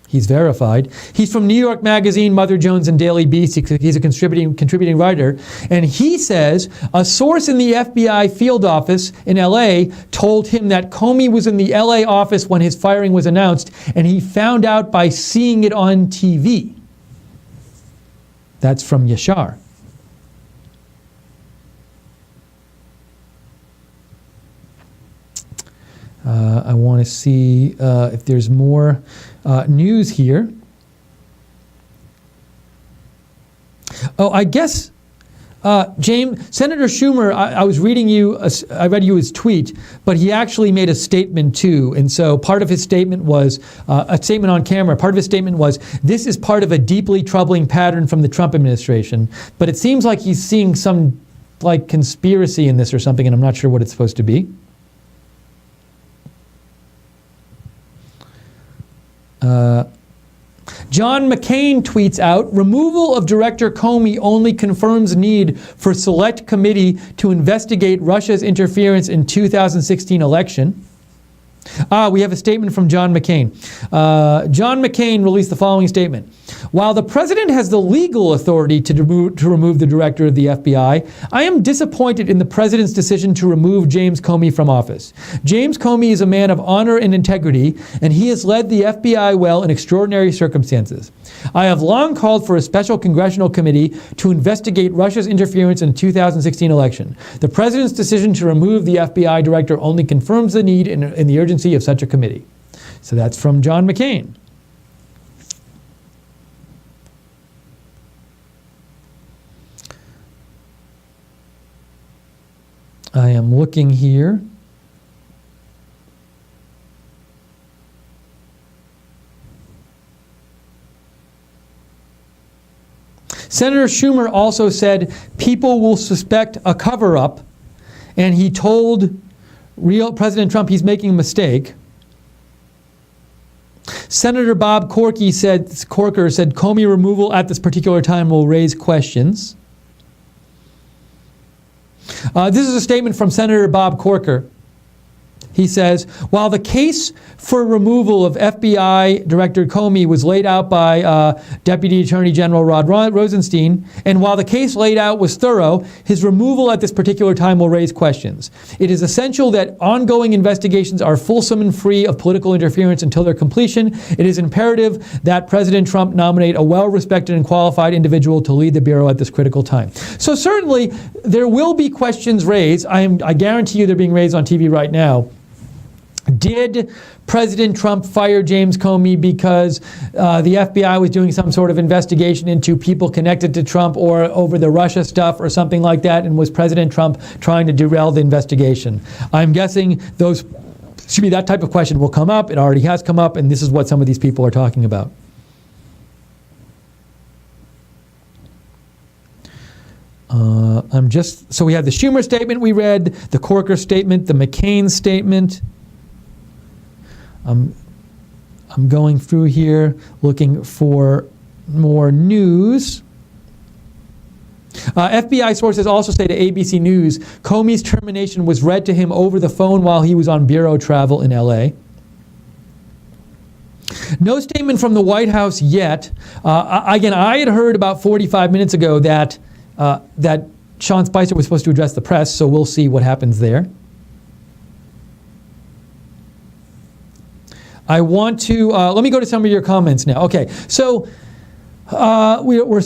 he's verified. He's from New York Magazine, Mother Jones, and Daily Beast. He's a contributing writer. And he says, a source in the FBI field office in LA told him that Comey was in the LA office when his firing was announced, and he found out by seeing it on TV. That's from Yashar. I want to see if there's more news here. Oh, I guess, James, Senator Schumer, I read you his tweet, but he actually made a statement too. And so part of his statement was, a statement on camera, part of his statement was, this is part of a deeply troubling pattern from the Trump administration. But it seems like he's seeing some conspiracy in this or something, and I'm not sure what it's supposed to be. John McCain tweets out, removal of Director Comey only confirms need for select committee to investigate Russia's interference in 2016 election. We have a statement from John McCain. John McCain released the following statement. While the president has the legal authority to remove the director of the FBI, I am disappointed in the president's decision to remove James Comey from office. James Comey is a man of honor and integrity, and he has led the FBI well in extraordinary circumstances. I have long called for a special congressional committee to investigate Russia's interference in the 2016 election. The president's decision to remove the FBI director only confirms the need and the urgency of such a committee. So that's from John McCain. I am looking here. Senator Schumer also said people will suspect a cover-up, and he told President Trump he's making a mistake. Senator Bob Corker said Comey removal at this particular time will raise questions. This is a statement from Senator Bob Corker. He says, while the case for removal of FBI Director Comey was laid out by Deputy Attorney General Rod Rosenstein, and while the case laid out was thorough, his removal at this particular time will raise questions. It is essential that ongoing investigations are fulsome and free of political interference until their completion. It is imperative that President Trump nominate a well-respected and qualified individual to lead the Bureau at this critical time. So certainly there will be questions raised. I guarantee you they're being raised on TV right now. Did President Trump fire James Comey because the FBI was doing some sort of investigation into people connected to Trump or over the Russia stuff or something like that? And was President Trump trying to derail the investigation? I'm guessing that type of question will come up. It already has come up, and this is what some of these people are talking about. So we have the Schumer statement we read, the Corker statement, the McCain statement. I'm going through here looking for more news. FBI sources also say to ABC News, Comey's termination was read to him over the phone while he was on bureau travel in LA. No statement from the White House yet. Again, I had heard about 45 minutes ago that Sean Spicer was supposed to address the press, so we'll see what happens there. I want to, let me go to some of your comments now. Okay, so we're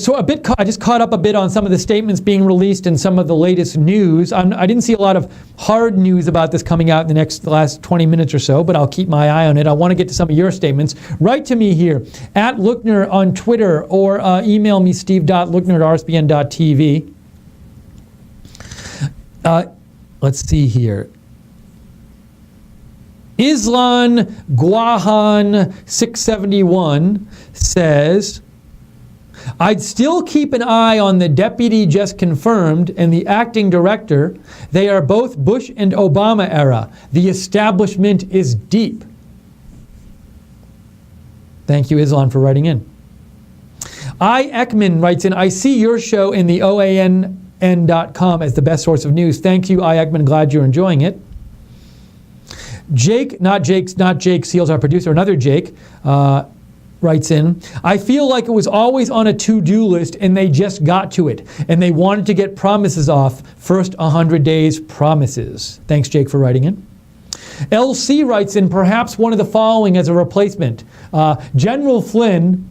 I just caught up a bit on some of the statements being released and some of the latest news. I didn't see a lot of hard news about this coming out in the last 20 minutes or so, but I'll keep my eye on it. I want to get to some of your statements. Write to me here, at Lookner on Twitter, or email me, steve.lookner@rspn.tv. Let's see here. Islan Guahan 671 says, I'd still keep an eye on the deputy just confirmed and the acting director. They are both Bush and Obama era. The establishment is deep. Thank you, Islan, for writing in. I. Ekman writes in, I see your show in the OANN.com as the best source of news. Thank you, I. Ekman. Glad you're enjoying it. Jake, not Jake Seals, our producer, another Jake, writes in, I feel like it was always on a to-do list and they just got to it. And they wanted to get promises off. First 100 days promises. Thanks, Jake, for writing in. LC writes in, perhaps one of the following as a replacement. General Flynn,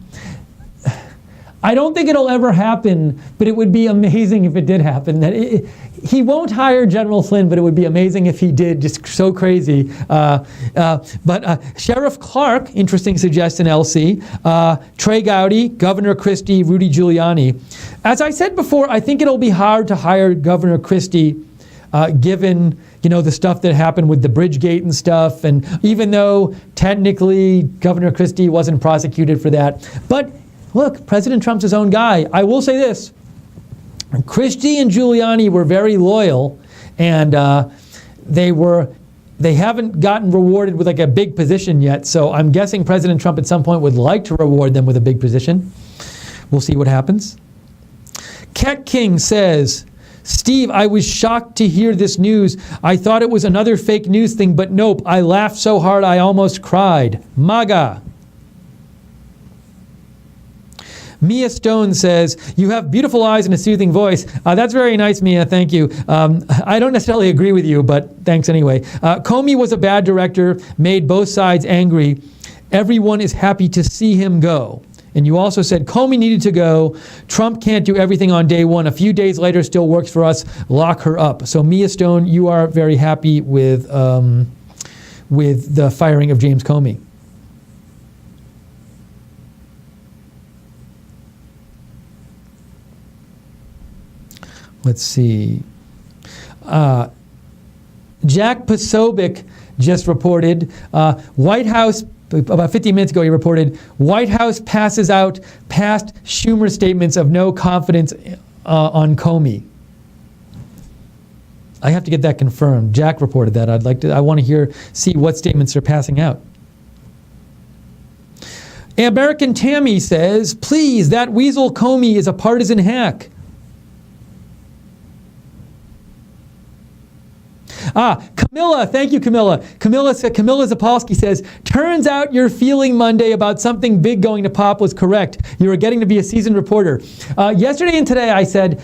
I don't think it'll ever happen, but it would be amazing if it did happen. He won't hire General Flynn, but it would be amazing if he did. Just so crazy. But Sheriff Clark, interesting suggestion, LC. Trey Gowdy, Governor Christie, Rudy Giuliani. As I said before, I think it'll be hard to hire Governor Christie, given the stuff that happened with the Bridgegate and stuff. And even though technically Governor Christie wasn't prosecuted for that, but look, President Trump's his own guy. I will say this. Christie and Giuliani were very loyal, and they haven't gotten rewarded with like a big position yet, so I'm guessing President Trump at some point would like to reward them with a big position. We'll see what happens. Ket King says, Steve, I was shocked to hear this news. I thought it was another fake news thing, but nope. I laughed so hard I almost cried. MAGA. Mia Stone says, you have beautiful eyes and a soothing voice. That's very nice, Mia. Thank you. I don't necessarily agree with you, but thanks anyway. Comey was a bad director, made both sides angry. Everyone is happy to see him go. And you also said Comey needed to go. Trump can't do everything on day one. A few days later still works for us. Lock her up. So Mia Stone, you are very happy with the firing of James Comey. Let's see. Jack Posobiec just reported, White House, about 15 minutes ago he reported, White House passes out past Schumer statements of no confidence on Comey. I have to get that confirmed. Jack reported that. I want to see what statements are passing out. American Tammy says, please, that weasel Comey is a partisan hack. Camilla, thank you, Camilla. Camilla Zapolsky says, turns out your feeling Monday about something big going to pop was correct. You are getting to be a seasoned reporter. Yesterday and today I said,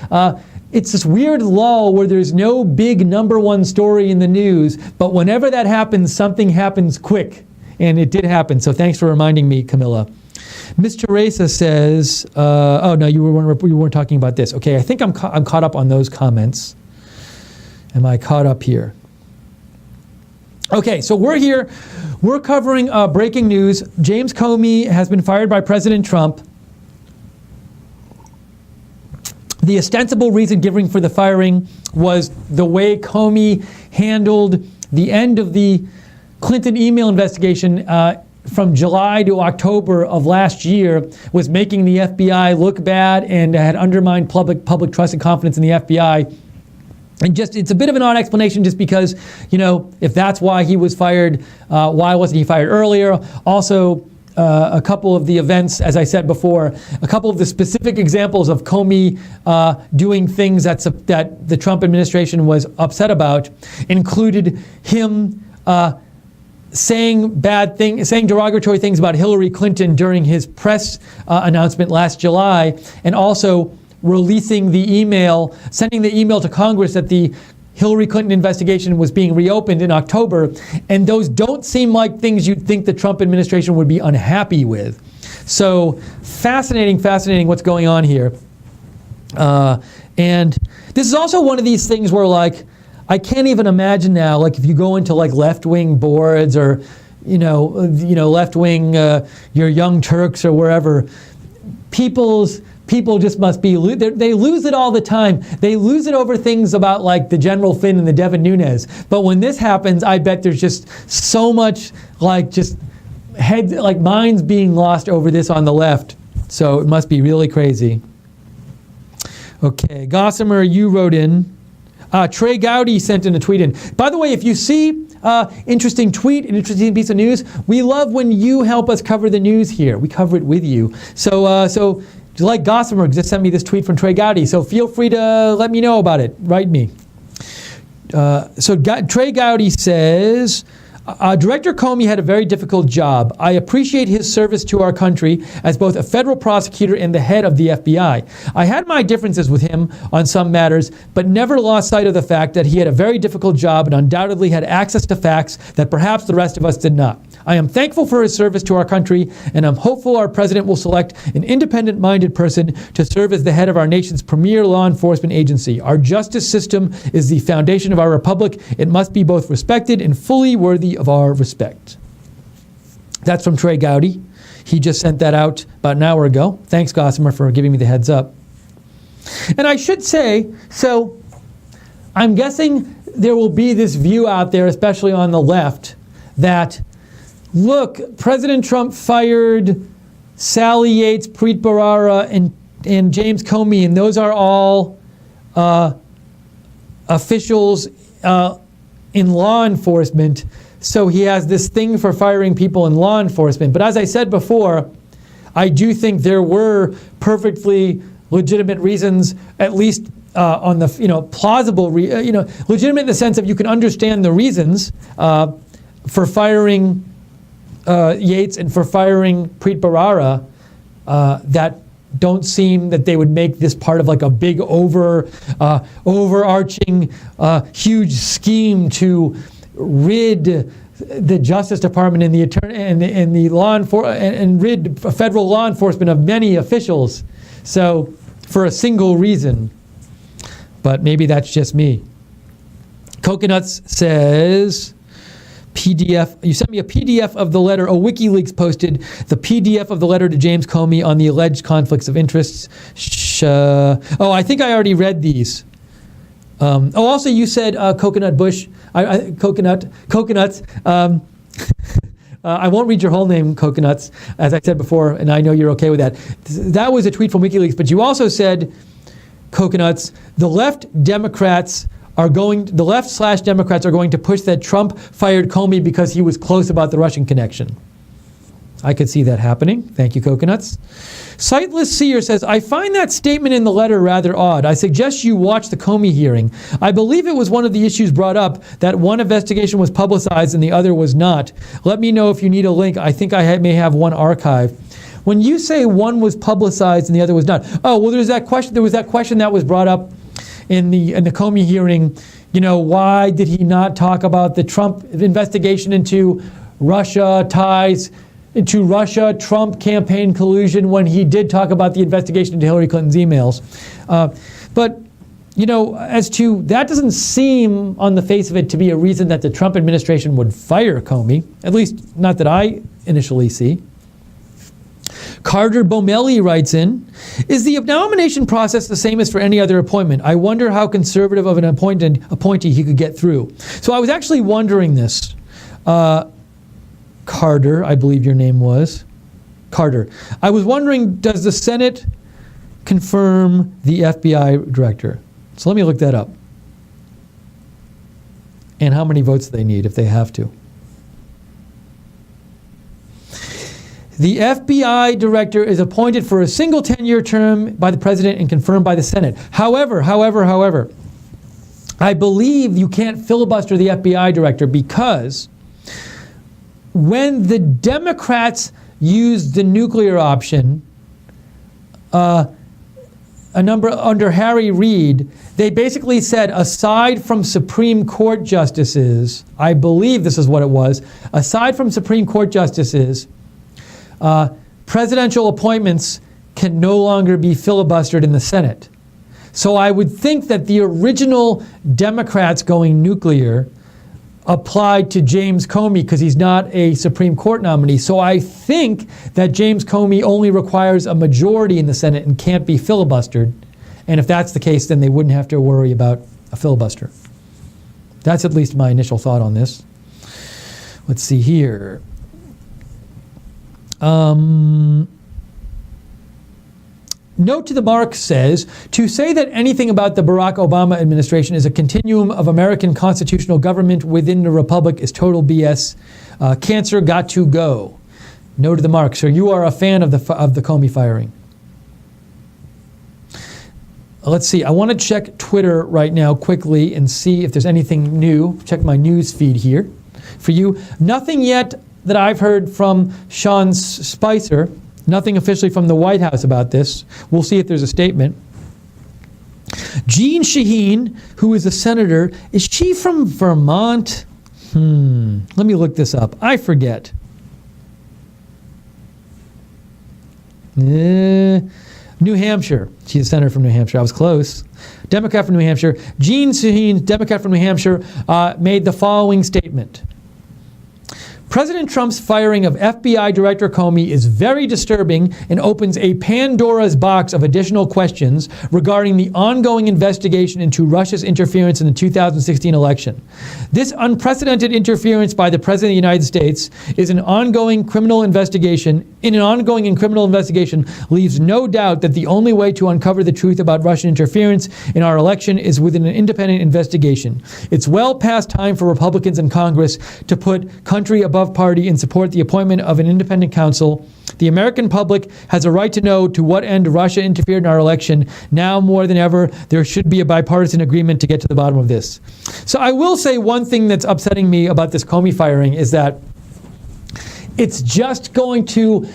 it's this weird lull where there's no big number one story in the news, but whenever that happens, something happens quick. And it did happen, so thanks for reminding me, Camilla. Miss Teresa says, oh no, you weren't talking about this. Okay, I think I'm caught up on those comments. Am I caught up here? Okay, so we're here. We're covering breaking news. James Comey has been fired by President Trump. The ostensible reason given for the firing was the way Comey handled the end of the Clinton email investigation from July to October of last year, was making the FBI look bad and had undermined public trust and confidence in the FBI. And it's a bit of an odd explanation just because, if that's why he was fired, why wasn't he fired earlier? Also, a couple of the events, as I said before, a couple of the specific examples of Comey doing things that the Trump administration was upset about included him saying derogatory things about Hillary Clinton during his press announcement last July, and also releasing sending the email to Congress that the Hillary Clinton investigation was being reopened in October. And those don't seem like things you'd think the Trump administration would be unhappy with. So fascinating what's going on here. And this is also one of these things where I can't even imagine now, if you go into left-wing boards or, left-wing, your Young Turks or wherever, people just must be, they lose it all the time. They lose it over things about the General Finn and the Devin Nunes. But when this happens, I bet there's just so much minds being lost over this on the left. So it must be really crazy. Okay, Gossamer, you wrote in. Trey Gowdy sent in a tweet in. By the way, if you see interesting tweet, an interesting piece of news, we love when you help us cover the news here. We cover it with you. So like Gossamer just sent me this tweet from Trey Gowdy, so feel free to let me know about it. Write me. Trey Gowdy says, Director Comey had a very difficult job. I appreciate his service to our country as both a federal prosecutor and the head of the FBI. I had my differences with him on some matters, but never lost sight of the fact that he had a very difficult job and undoubtedly had access to facts that perhaps the rest of us did not. I am thankful for his service to our country, and I'm hopeful our president will select an independent-minded person to serve as the head of our nation's premier law enforcement agency. Our justice system is the foundation of our republic. It must be both respected and fully worthy of our respect. That's from Trey Gowdy. He just sent that out about an hour ago. Thanks, Gossamer, for giving me the heads up. And I should say, so I'm guessing there will be this view out there, especially on the left, that look, President Trump fired Sally Yates, Preet Bharara, and James Comey, and those are all officials in law enforcement. So he has this thing for firing people in law enforcement. But as I said before, I do think there were perfectly legitimate reasons, at least on the plausible, legitimate in the sense of you can understand the reasons for firing Yates and for firing Preet Bharara that don't seem that they would make this part of like a big overarching huge scheme to rid the Justice Department and the and rid federal law enforcement of many officials. So for a single reason. But maybe that's just me. Coconuts says, PDF, you sent me a PDF of the letter. WikiLeaks posted the PDF of the letter to James Comey on the alleged conflicts of interests. I think I already read these. Also you said Coconut Bush, Coconuts. I won't read your whole name, Coconuts, as I said before, and I know you're okay with that. That was a tweet from WikiLeaks, but you also said, Coconuts, the left/Democrats are going to push that Trump fired Comey because he was close about the Russian connection. I could see that happening. Thank you, Coconuts. Sightless Seer says, I find that statement in the letter rather odd. I suggest you watch the Comey hearing. I believe it was one of the issues brought up that one investigation was publicized and the other was not. Let me know if you need a link. I think I may have one archived. When you say one was publicized and the other was not, there was that question that was brought up in the Comey hearing. Why did he not talk about the Trump investigation into Russia ties, into Russia-Trump campaign collusion when he did talk about the investigation into Hillary Clinton's emails? But as to, that doesn't seem on the face of it to be a reason that the Trump administration would fire Comey, at least not that I initially see. Carter Bomelli writes in, is the nomination process the same as for any other appointment? I wonder how conservative of an appointee he could get through. So I was actually wondering this. Carter, I believe your name was. Carter. I was wondering, does the Senate confirm the FBI director? So let me look that up. And how many votes they need if they have to. The FBI director is appointed for a single 10-year term by the president and confirmed by the Senate. However, I believe you can't filibuster the FBI director because when the Democrats used the nuclear option, under Harry Reid, they basically said, aside from Supreme Court justices, I believe this is what it was, aside from Supreme Court justices, presidential appointments can no longer be filibustered in the Senate. So I would think that the original Democrats going nuclear applied to James Comey because he's not a Supreme Court nominee. So I think that James Comey only requires a majority in the Senate and can't be filibustered. And if that's the case, then they wouldn't have to worry about a filibuster. That's at least my initial thought on this. Let's see here. Note to the Mark says, to say that anything about the Barack Obama administration is a continuum of American constitutional government within the republic is total BS. Cancer got to go. Note to the Mark. So you are a fan of the Comey firing. Let's see. I want to check Twitter right now quickly and see if there's anything new. Check my news feed here for you. Nothing yet that I've heard from Sean Spicer. Nothing officially from the White House about this. We'll see if there's a statement. Jeanne Shaheen, who is a senator, is she from Vermont? Let me look this up. I forget. New Hampshire. She's a senator from New Hampshire. I was close. Democrat from New Hampshire. Jeanne Shaheen, Democrat from New Hampshire, made the following statement. President Trump's firing of FBI Director Comey is very disturbing and opens a Pandora's box of additional questions regarding the ongoing investigation into Russia's interference in the 2016 election. This unprecedented interference by the President of the United States is an ongoing criminal investigation. Leaves no doubt that the only way to uncover the truth about Russian interference in our election is within an independent investigation. It's well past time for Republicans in Congress to put country above Azarov party and support the appointment of an independent counsel. The American public has a right to know to what end Russia interfered in our election. Now more than ever, there should be a bipartisan agreement to get to the bottom of this. So I will say one thing that's upsetting me about this Comey firing is that it's just going to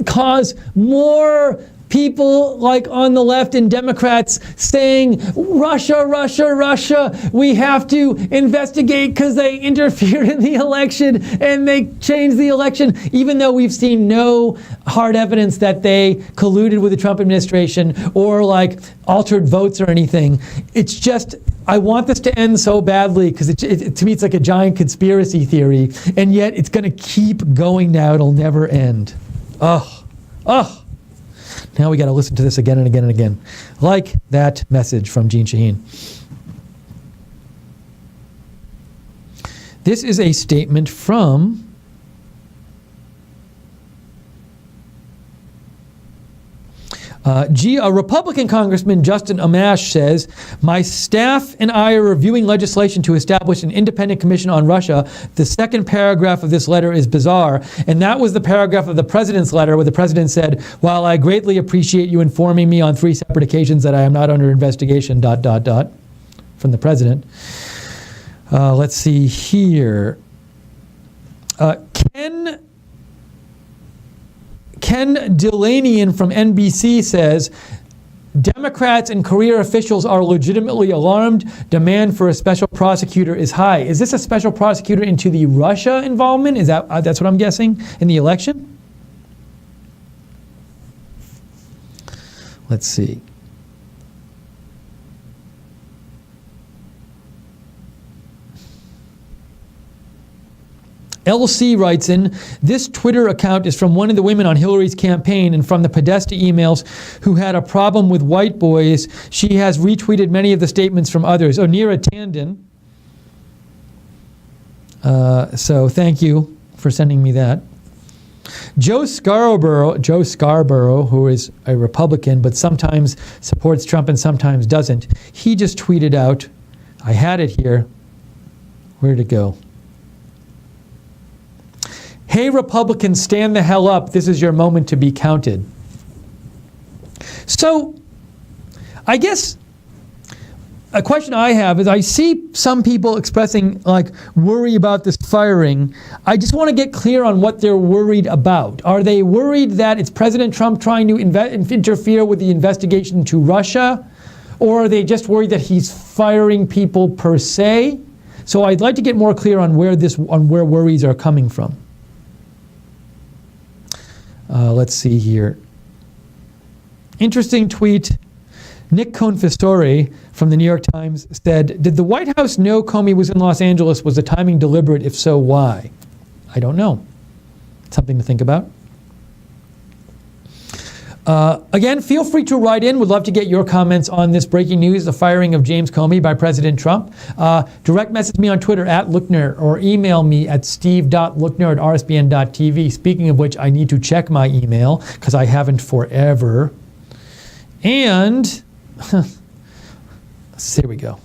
cause more people like on the left and Democrats saying, Russia, Russia, Russia, we have to investigate because they interfered in the election and they changed the election, even though we've seen no hard evidence that they colluded with the Trump administration or like altered votes or anything. It's just, I want this to end so badly because to me it's like a giant conspiracy theory, and yet it's going to keep going now. It'll never end. Ugh. Now we got to listen to this again and again and again. Like that message from Jean Shaheen. This is a statement from a Republican Congressman, Justin Amash, says, my staff and I are reviewing legislation to establish an independent commission on Russia. The second paragraph of this letter is bizarre. And that was the paragraph of the president's letter where the president said, while I greatly appreciate you informing me on 3 separate occasions that I am not under investigation, ... from the president. Let's see here. Ken Delanian from NBC says, Democrats and career officials are legitimately alarmed. Demand for a special prosecutor is high. Is this a special prosecutor into the Russia involvement? Is that's what I'm guessing in the election? Let's see. LC writes in, this Twitter account is from one of the women on Hillary's campaign and from the Podesta emails who had a problem with white boys. She has retweeted many of the statements from others. Neera Tandon. So thank you for sending me that. Joe Scarborough, who is a Republican but sometimes supports Trump and sometimes doesn't, he just tweeted out, I had it here. Where'd it go? Hey, Republicans, stand the hell up. This is your moment to be counted. So, I guess a question I have is I see some people expressing like worry about this firing. I just want to get clear on what they're worried about. Are they worried that it's President Trump trying to interfere with the investigation into Russia? Or are they just worried that he's firing people per se? So I'd like to get more clear on where worries are coming from. Let's see here. Interesting tweet. Nick Confessore from the New York Times said, did the White House know Comey was in Los Angeles? Was the timing deliberate? If so, why? I don't know. Something to think about. Again, feel free to write in. Would love to get your comments on this breaking news, the firing of James Comey by President Trump. Direct message me on Twitter @LookNerd or email me at steve.looknerd@rsbn.tv. Speaking of which, I need to check my email because I haven't forever. And here we go.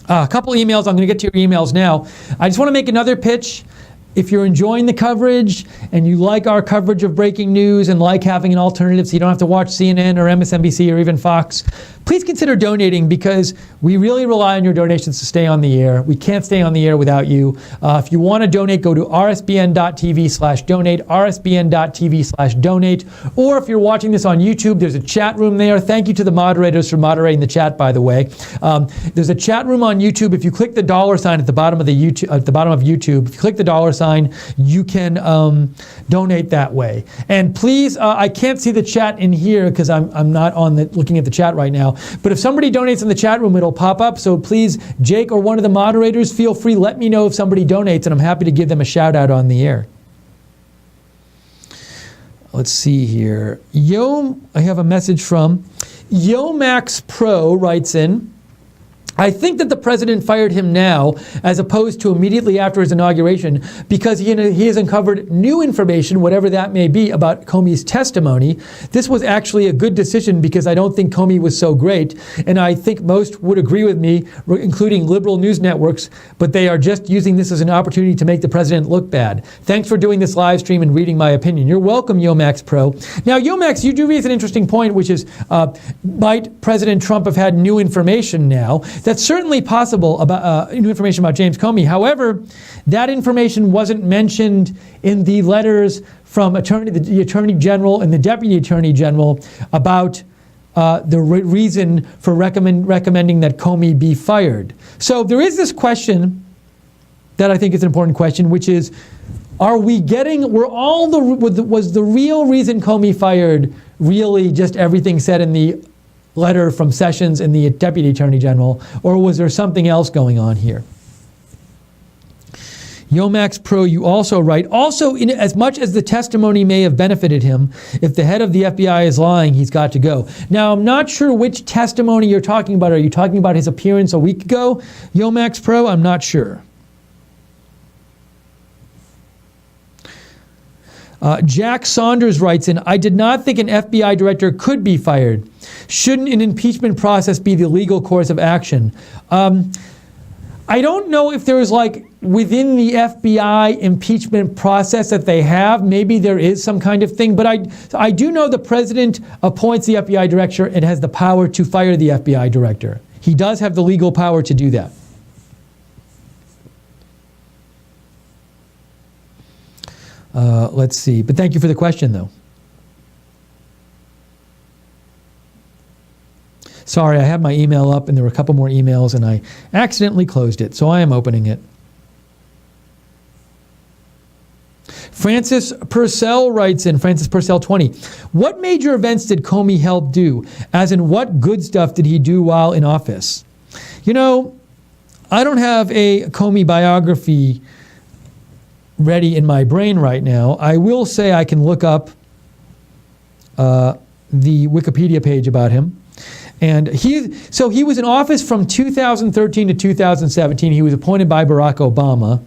A couple emails. I'm going to get to your emails now. I just want to make another pitch. If you're enjoying the coverage and you like our coverage of breaking news and like having an alternative so you don't have to watch CNN or MSNBC or even Fox, please consider donating because we really rely on your donations to stay on the air. We can't stay on the air without you. If you want to donate, go to rsbn.tv/donate, rsbn.tv/donate. Or if you're watching this on YouTube, there's a chat room there. Thank you to the moderators for moderating the chat, by the way. There's a chat room on YouTube. If you click the $sign at the bottom of YouTube, if you click the $sign, you can donate that way. And please, I can't see the chat in here because I'm not looking at the chat right now. But if somebody donates in the chat room, it'll pop up. So please, Jake or one of the moderators, feel free. Let me know if somebody donates, and I'm happy to give them a shout out on the air. Let's see here. I have a message from Max Pro writes in. I think that the president fired him now, as opposed to immediately after his inauguration, because he has uncovered new information, whatever that may be, about Comey's testimony. This was actually a good decision because I don't think Comey was so great, and I think most would agree with me, including liberal news networks, but they are just using this as an opportunity to make the president look bad. Thanks for doing this live stream and reading my opinion. You're welcome, Yomax Pro. Now, Yomax, you do raise an interesting point, which is, might President Trump have had new information now? That's certainly possible, about new information about James Comey. However, that information wasn't mentioned in the letters from the Attorney General and the Deputy Attorney General about the reason for recommending that Comey be fired. So there is this question that I think is an important question, which is, was the real reason Comey fired really just everything said in the letter from Sessions and the Deputy Attorney General, or was there something else going on here? Yomax Pro, you also write, also, in as much as the testimony may have benefited him, if the head of the FBI is lying, he's got to go. Now, I'm not sure which testimony you're talking about. Are you talking about his appearance a week ago, Yomax Pro? I'm not sure. Jack Saunders writes in, I did not think an FBI director could be fired. Shouldn't an impeachment process be the legal course of action? I don't know if there is, like, within the FBI impeachment process that they have. Maybe there is some kind of thing, but I do know the president appoints the FBI director and has the power to fire the FBI director. He does have the legal power to do that. Let's see. But thank you for the question, though. Sorry, I had my email up, and there were a couple more emails, and I accidentally closed it, so I am opening it. Francis Purcell writes in, Francis Purcell 20, what major events did Comey help do? As in, what good stuff did he do while in office? You know, I don't have a Comey biography ready in my brain right now. I will say I can look up the Wikipedia page about him. And he was in office from 2013 to 2017. He was appointed by Barack Obama.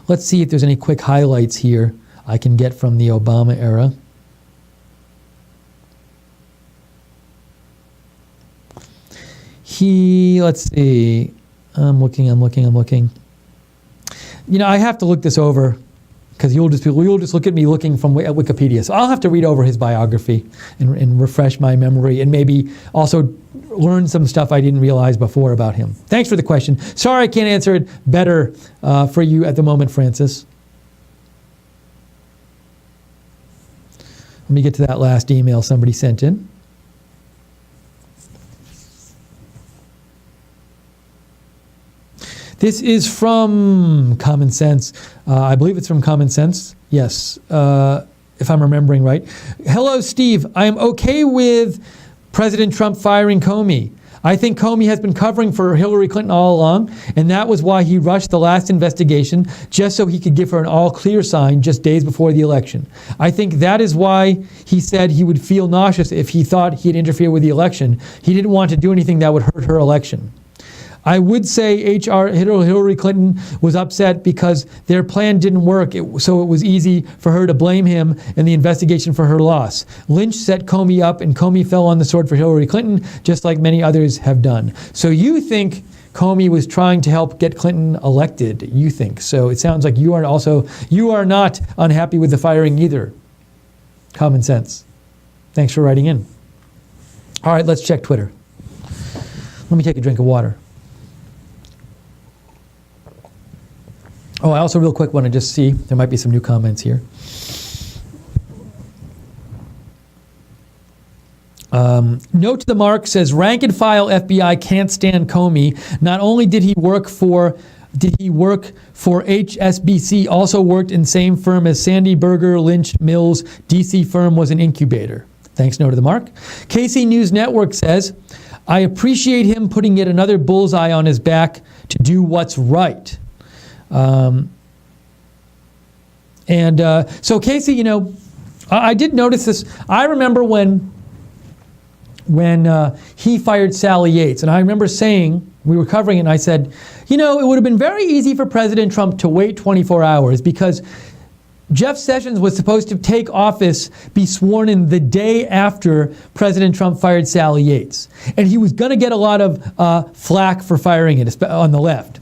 Let's see if there's any quick highlights here I can get from the Obama era. Let's see. I'm looking. You know, I have to look this over because you'll just look at me looking from Wikipedia. So I'll have to read over his biography and refresh my memory, and maybe also learn some stuff I didn't realize before about him. Thanks for the question. Sorry I can't answer it better for you at the moment, Francis. Let me get to that last email somebody sent in. This is from Common Sense. I believe it's from Common Sense. Yes, if I'm remembering right. Hello, Steve. I am okay with President Trump firing Comey. I think Comey has been covering for Hillary Clinton all along, and that was why he rushed the last investigation, just so he could give her an all-clear sign just days before the election. I think that is why he said he would feel nauseous if he thought he'd interfere with the election. He didn't want to do anything that would hurt her election. I would say Hillary Clinton was upset because their plan didn't work, so it was easy for her to blame him in the investigation for her loss. Lynch set Comey up, and Comey fell on the sword for Hillary Clinton, just like many others have done. So you think Comey was trying to help get Clinton elected, you think. So it sounds like you are not unhappy with the firing either. Common Sense. Thanks for writing in. All right, let's check Twitter. Let me take a drink of water. Oh, I also real quick want to just see, there might be some new comments here. Note to the mark says, rank and file FBI can't stand Comey. Not only did he work for HSBC, also worked in same firm as Sandy Berger, Lynch, Mills, DC firm was an incubator. Thanks, note to the mark. KC News Network says, I appreciate him putting yet another bullseye on his back to do what's right. So Casey, you know, I did notice this. I remember when when he fired Sally Yates. And I remember saying, we were covering it, and I said, you know, it would have been very easy for President Trump to wait 24 hours because Jeff Sessions was supposed to take office, be sworn in the day after President Trump fired Sally Yates. And he was going to get a lot of flack for firing it on the left.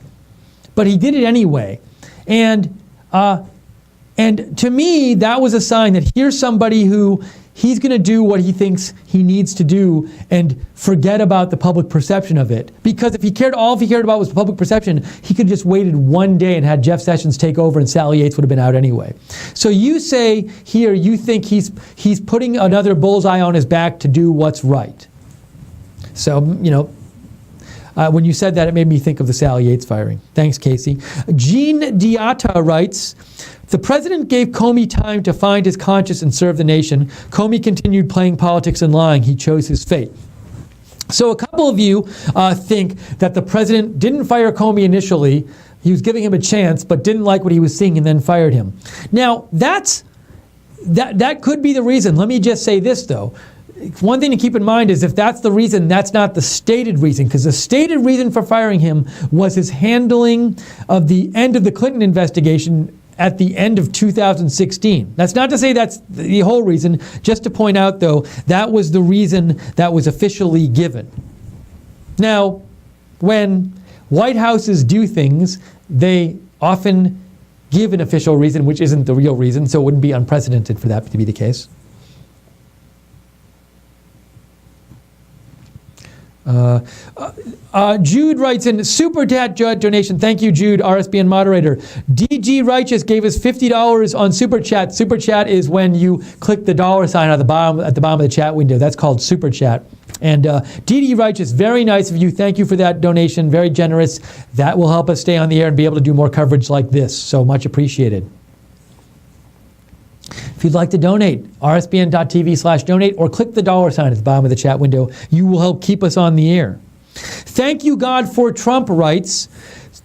But he did it anyway. And to me, that was a sign that here's somebody who he's going to do what he thinks he needs to do and forget about the public perception of it. Because if he cared, all he cared about was public perception, he could have just waited one day and had Jeff Sessions take over and Sally Yates would have been out anyway. So you say here you think he's putting another bullseye on his back to do what's right. So, you know, when you said that, it made me think of the Sally Yates firing. Thanks, Casey. Jean Diata writes, the president gave Comey time to find his conscience and serve the nation. Comey continued playing politics and lying. He chose his fate. So a couple of you think that the president didn't fire Comey initially. He was giving him a chance, but didn't like what he was seeing and then fired him. Now, that could be the reason. Let me just say this, though. One thing to keep in mind is if that's the reason, that's not the stated reason, because the stated reason for firing him was his handling of the end of the Clinton investigation at the end of 2016. That's not to say that's the whole reason, just to point out, though, that was the reason that was officially given. Now, when White Houses do things, they often give an official reason, which isn't the real reason, so it wouldn't be unprecedented for that to be the case. Jude writes in, Super Chat donation. Thank you, Jude, RSBN moderator. DG Righteous gave us $50 on Super Chat. Super Chat is when you click the dollar sign at the bottom of the chat window. That's called Super Chat. And DD Righteous, very nice of you. Thank you for that donation. Very generous. That will help us stay on the air and be able to do more coverage like this. So much appreciated. If you'd like to donate, rsbn.tv/donate, or click the dollar sign at the bottom of the chat window. You will help keep us on the air. Thank you, God, for Trump writes,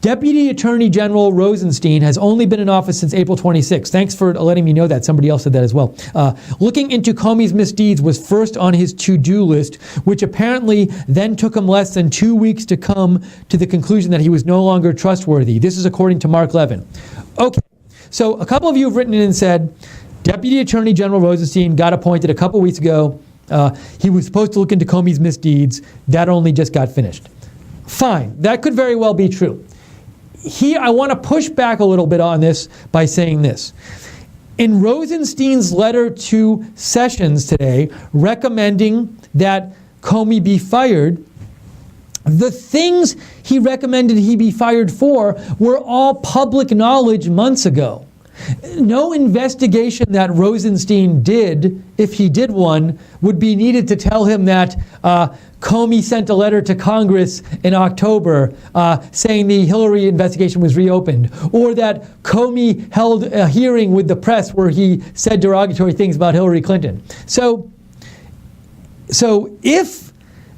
Deputy Attorney General Rosenstein has only been in office since April 26. Thanks for letting me know that. Somebody else said that as well. Looking into Comey's misdeeds was first on his to-do list, which apparently then took him less than 2 weeks to come to the conclusion that he was no longer trustworthy. This is according to Mark Levin. Okay, so a couple of you have written in and said, Deputy Attorney General Rosenstein got appointed a couple weeks ago. He was supposed to look into Comey's misdeeds. That only just got finished. Fine. That could very well be true. I want to push back a little bit on this by saying this. In Rosenstein's letter to Sessions today, recommending that Comey be fired, the things he recommended he be fired for were all public knowledge months ago. No investigation that Rosenstein did, if he did one, would be needed to tell him that Comey sent a letter to Congress in October saying the Hillary investigation was reopened, or that Comey held a hearing with the press where he said derogatory things about Hillary Clinton. So if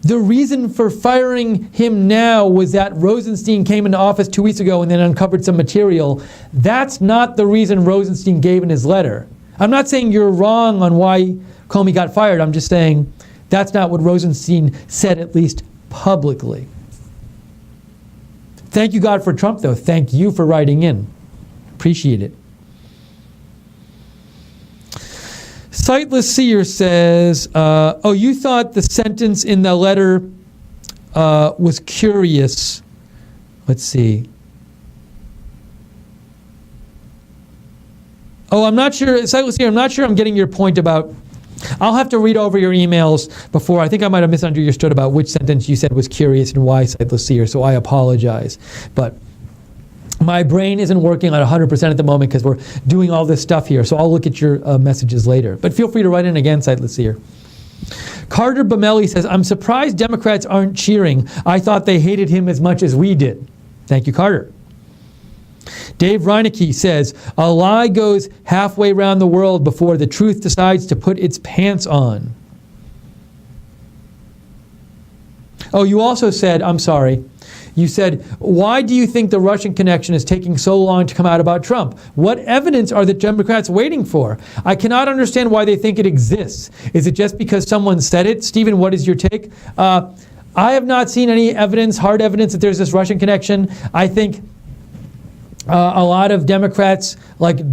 the reason for firing him now was that Rosenstein came into office 2 weeks ago and then uncovered some material, that's not the reason Rosenstein gave in his letter. I'm not saying you're wrong on why Comey got fired. I'm just saying that's not what Rosenstein said, at least publicly. Thank you, God, for Trump, though. Thank you for writing in. Appreciate it. Sightless Seer says, oh, you thought the sentence in the letter was curious. Let's see. Oh, I'm not sure. Sightless Seer, I'm not sure I'm getting your point about... I'll have to read over your emails before. I think I might have misunderstood about which sentence you said was curious and why, Sightless Seer, so I apologize. But my brain isn't working at 100% at the moment because we're doing all this stuff here, so I'll look at your messages later. But feel free to write in again, Sightless Seer. Carter Bamelli says, I'm surprised Democrats aren't cheering. I thought they hated him as much as we did. Thank you, Carter. Dave Reinecke says, a lie goes halfway around the world before the truth decides to put its pants on. Oh, you also said, I'm sorry, You said, why do you think the Russian connection is taking so long to come out about Trump? What evidence are the Democrats waiting for? I cannot understand why they think it exists. Is it just because someone said it? Stephen, what is your take? I have not seen any evidence, hard evidence, that there's this Russian connection. I think a lot of Democrats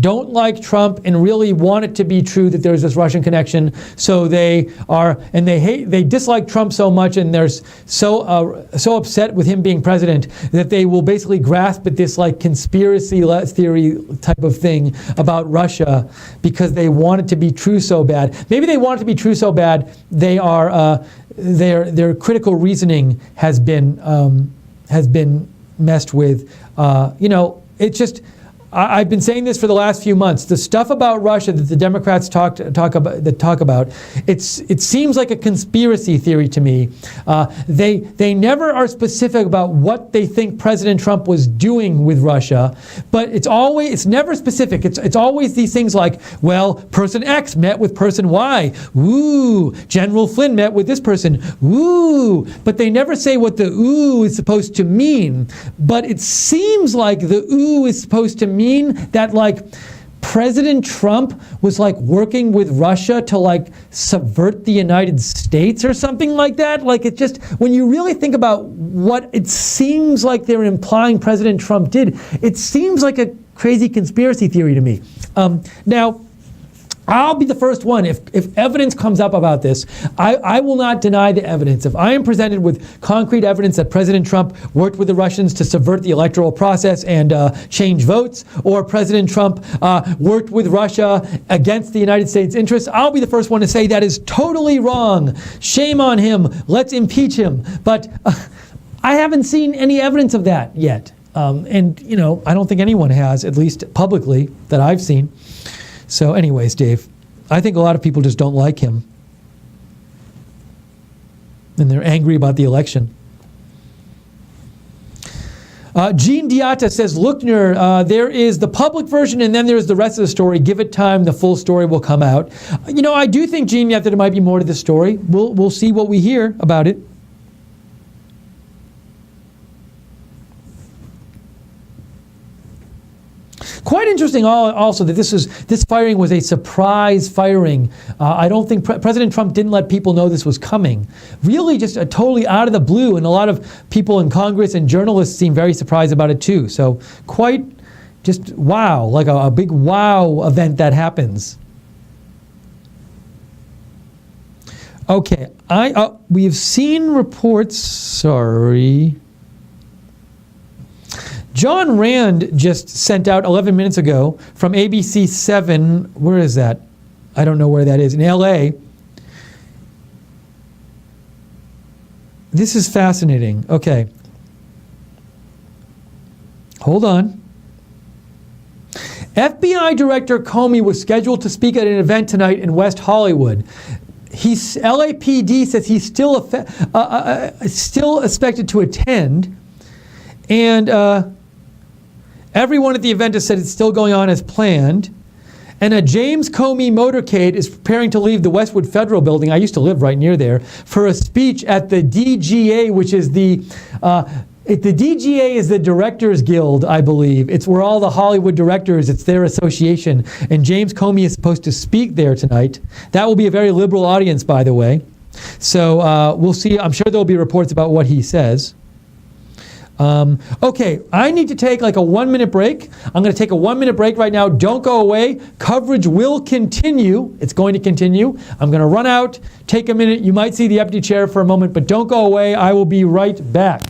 don't like Trump and really want it to be true that there's this Russian connection. So they dislike Trump so much, and they're so upset with him being president that they will basically grasp at this conspiracy theory type of thing about Russia because they want it to be true so bad. Maybe they want it to be true so bad they are their critical reasoning has been messed with. It's just, I've been saying this for the last few months. The stuff about Russia that the Democrats talk about, it seems like a conspiracy theory to me. They never are specific about what they think President Trump was doing with Russia, but it's never specific. It's always these things like, well, person X met with person Y. Woo! General Flynn met with this person. Woo! But they never say what the ooh is supposed to mean. But it seems like the ooh is supposed to mean that President Trump was working with Russia to subvert the United States or something like that. It just, when you really think about what it seems like they're implying President Trump did, it seems like a crazy conspiracy theory to me. Now, I'll be the first one. If evidence comes up about this, I will not deny the evidence. If I am presented with concrete evidence that President Trump worked with the Russians to subvert the electoral process and change votes, or President Trump worked with Russia against the United States interests, I'll be the first one to say that is totally wrong. Shame on him. Let's impeach him. But I haven't seen any evidence of that yet. And I don't think anyone has, at least publicly, that I've seen. So anyways, Dave, I think a lot of people just don't like him. And they're angry about the election. Jean Diata says, Lookner, there is the public version and then there's the rest of the story. Give it time, the full story will come out. I do think, Jean, that there might be more to the story. We'll see what we hear about it. Quite interesting also that this firing was a surprise firing. I don't think President Trump didn't let people know this was coming. Really just totally out of the blue, and a lot of people in Congress and journalists seem very surprised about it too. So quite just wow, like a big wow event that happens. Okay, we've seen reports, sorry. John Rand just sent out 11 minutes ago from ABC 7, where is that? I don't know where that is, in LA. This is fascinating. Okay. Hold on. FBI Director Comey was scheduled to speak at an event tonight in West Hollywood. LAPD says he's still expected to attend, and everyone at the event has said it's still going on as planned. And a James Comey motorcade is preparing to leave the Westwood Federal Building, I used to live right near there, for a speech at the DGA, which is the DGA is the Directors Guild, I believe. It's where all the Hollywood directors, it's their association. And James Comey is supposed to speak there tonight. That will be a very liberal audience, by the way. So we'll see. I'm sure there'll be reports about what he says. Okay, I need to take like a 1-minute break. I'm going to take a 1-minute break right now. Don't go away. Coverage will continue. It's going to continue. I'm going to run out, take a minute. You might see the empty chair for a moment, but don't go away. I will be right back.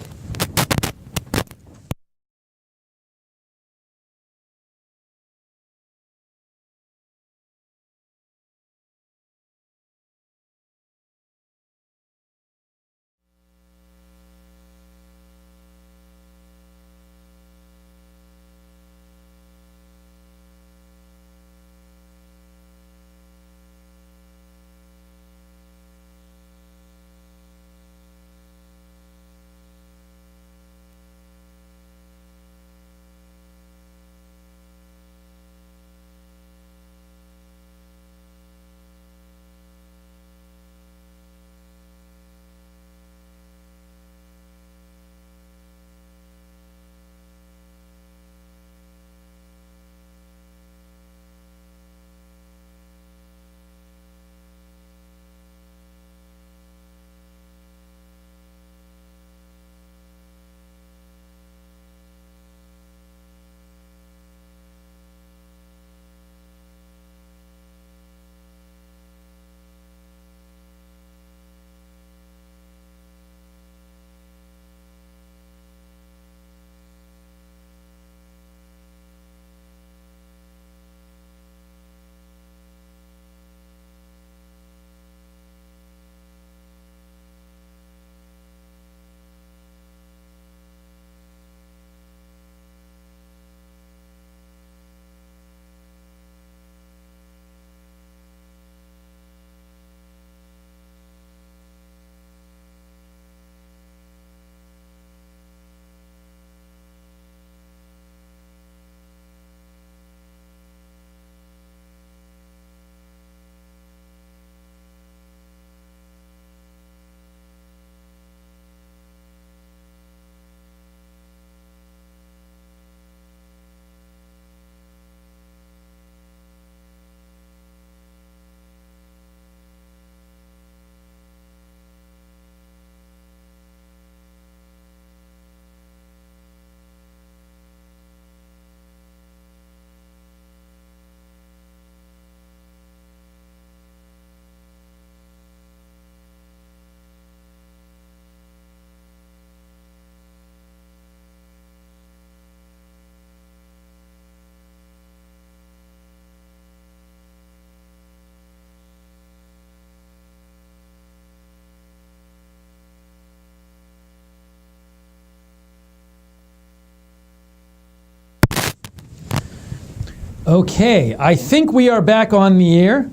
Okay, I think we are back on the air.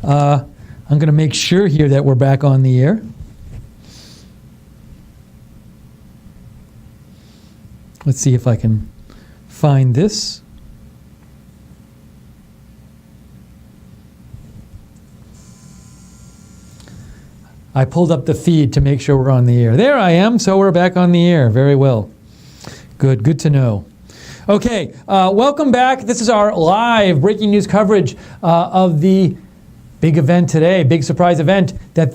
I'm going to make sure here that we're back on the air. Let's see if I can find this. I pulled up the feed to make sure we're on the air. There I am, so we're back on the air. Very well. Good to know. Okay, welcome back. This is our live breaking news coverage of the big event today, big surprise event that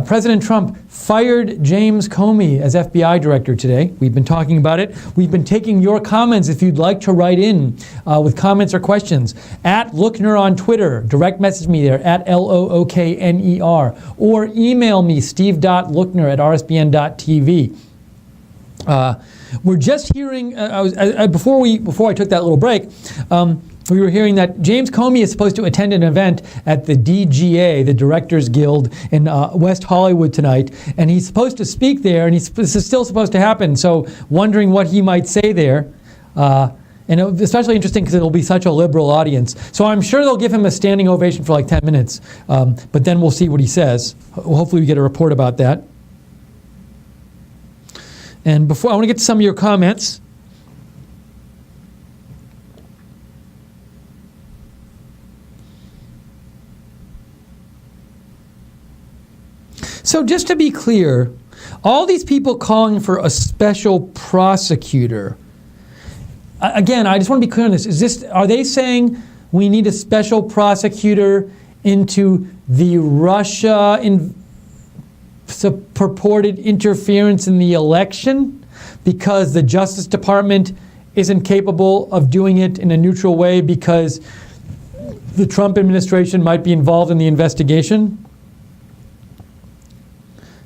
President Trump fired James Comey as FBI director today. We've been talking about it. We've been taking your comments if you'd like to write in with comments or questions. At Lookner on Twitter, direct message me there at LOOKNER, or email me steve.lookner@rsbn.tv. We're just hearing, before I took that little break, we were hearing that James Comey is supposed to attend an event at the DGA, the Directors Guild in West Hollywood tonight, and he's supposed to speak there, and this is still supposed to happen, so wondering what he might say there. And especially interesting because it'll be such a liberal audience. So I'm sure they'll give him a standing ovation for like 10 minutes, but then we'll see what he says. Hopefully we get a report about that. And before I want to get to some of your comments. So just to be clear, all these people calling for a special prosecutor, again, I just want to be clear on this. Are they saying we need a special prosecutor into the Russia purported interference in the election because the Justice Department isn't capable of doing it in a neutral way because the Trump administration might be involved in the investigation?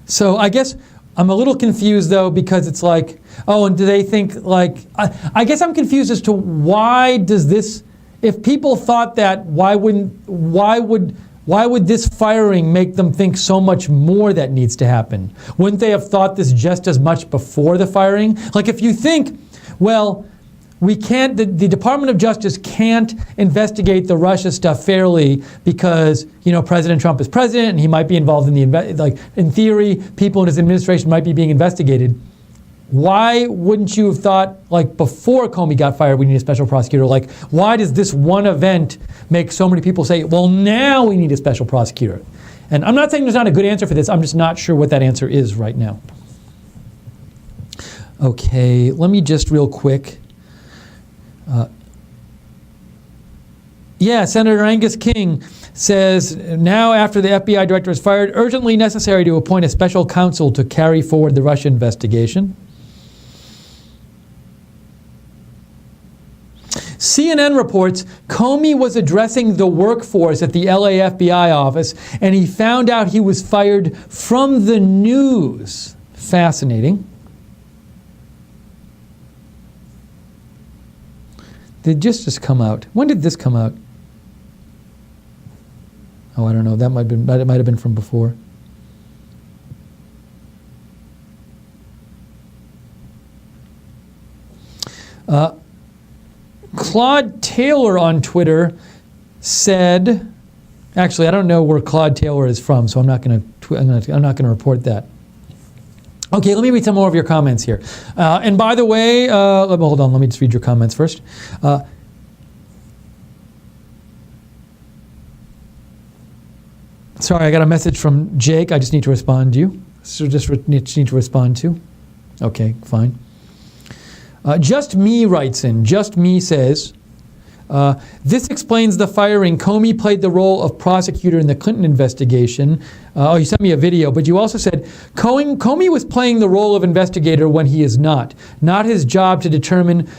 So I guess I'm a little confused though, because it's like, oh, and do they think like, I guess I'm confused as to why does this, if people thought that, why would this firing make them think so much more that needs to happen? Wouldn't they have thought this just as much before the firing? Like if you think, well, we can't, the Department of Justice can't investigate the Russia stuff fairly because, President Trump is president and he might be involved in in theory, people in his administration might be being investigated. Why wouldn't you have thought, like before Comey got fired, we need a special prosecutor? Like, why does this one event make so many people say, well, now we need a special prosecutor? And I'm not saying there's not a good answer for this. I'm just not sure what that answer is right now. Okay, let me just real quick. Senator Angus King says, now after the FBI director is fired, urgently necessary to appoint a special counsel to carry forward the Russia investigation. CNN reports Comey was addressing the workforce at the LA FBI office and he found out he was fired from the news. Fascinating. Did this just come out? When did this come out? Oh, I don't know. That might have been from before. Claude Taylor on Twitter said, actually, I don't know where Claude Taylor is from, so I'm not going to report that. Okay, let me read some more of your comments here. And by the way, hold on, let me just read your comments first. Sorry, I got a message from Jake. I just need to respond to you. So just need to respond to. Okay, fine. Just Me writes in. Just Me says, this explains the firing. Comey played the role of prosecutor in the Clinton investigation. You sent me a video, but you also said Comey was playing the role of investigator when he is not. Not his job to determine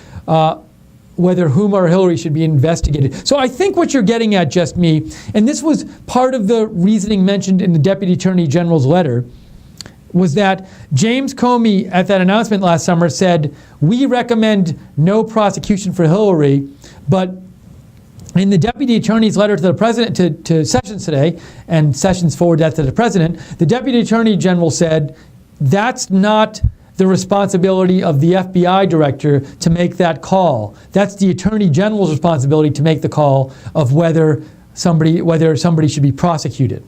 whether whom or Hillary should be investigated. So I think what you're getting at, Just Me, and this was part of the reasoning mentioned in the Deputy Attorney General's letter, was that James Comey, at that announcement last summer, said, we recommend no prosecution for Hillary, but in the Deputy Attorney's letter to the President, to Sessions today, and Sessions forwarded that to the President, the Deputy Attorney General said, that's not the responsibility of the FBI director to make that call. That's the Attorney General's responsibility to make the call of whether somebody should be prosecuted.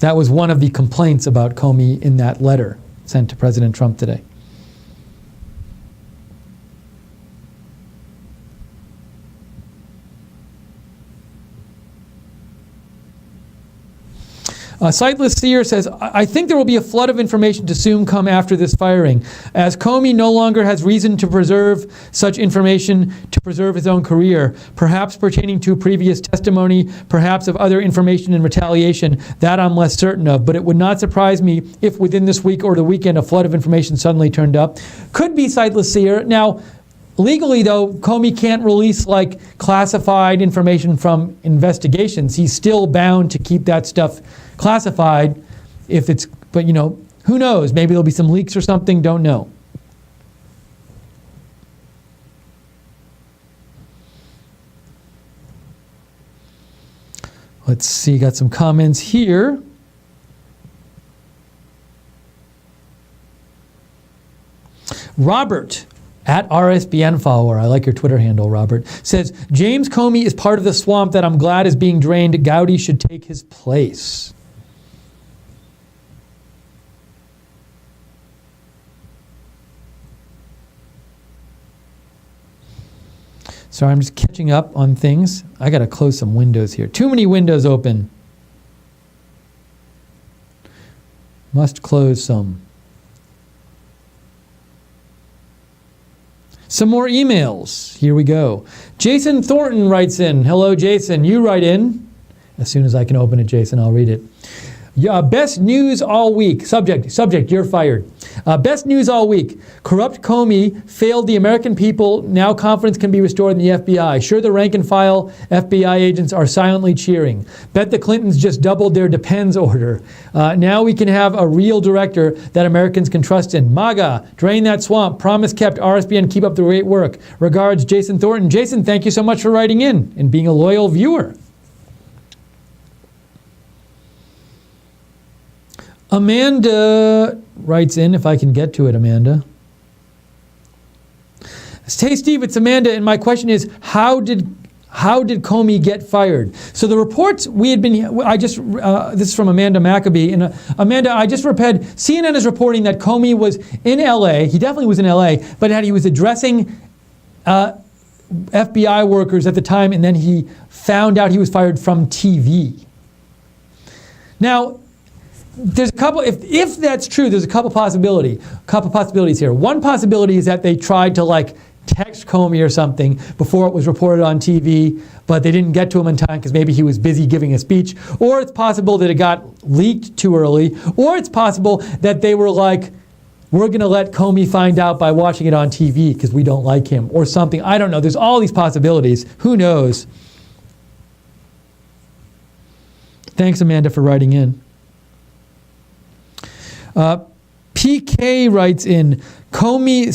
That was one of the complaints about Comey in that letter sent to President Trump today. Sightless Seer says, I think there will be a flood of information to soon come after this firing, as Comey no longer has reason to preserve such information to preserve his own career, perhaps pertaining to previous testimony, perhaps of other information in retaliation. That I'm less certain of, but it would not surprise me if within this week or the weekend a flood of information suddenly turned up. Could be, Sightless Seer. Now, legally, though, Comey can't release classified information from investigations. He's still bound to keep that stuff classified but who knows? Maybe there'll be some leaks or something, don't know. Let's see, got some comments here. Robert, at RSBN follower, I like your Twitter handle, Robert, says, James Comey is part of the swamp that I'm glad is being drained. Gowdy should take his place. Sorry, I'm just catching up on things. I got to close some windows here. Too many windows open. Must close some. Some more emails. Here we go. Jason Thornton writes in. Hello, Jason. You write in. As soon as I can open it, Jason, I'll read it. Best news all week. Subject, you're fired. Best news all week. Corrupt Comey failed the American people. Now confidence can be restored in the FBI. Sure, the rank and file FBI agents are silently cheering. Bet the Clintons just doubled their depends order. Now we can have a real director that Americans can trust in. MAGA, drain that swamp. Promise kept. RSBN, keep up the great work. Regards, Jason Thornton. Jason, thank you so much for writing in and being a loyal viewer. Amanda writes in, if I can get to it, Amanda. Hey, Steve, it's Amanda, and my question is, how did Comey get fired? So the reports we had been, this is from Amanda Maccabee, and Amanda, I just read, CNN is reporting that Comey was in LA, he definitely was in LA, but that he was addressing FBI workers at the time, and then he found out he was fired from TV. Now, there's a couple, if that's true, there's a couple possibilities here. One possibility is that they tried to text Comey or something before it was reported on TV, but they didn't get to him in time because maybe he was busy giving a speech. Or it's possible that it got leaked too early. Or it's possible that they were like, we're going to let Comey find out by watching it on TV because we don't like him or something. I don't know. There's all these possibilities. Who knows? Thanks, Amanda, for writing in. PK writes in, Comey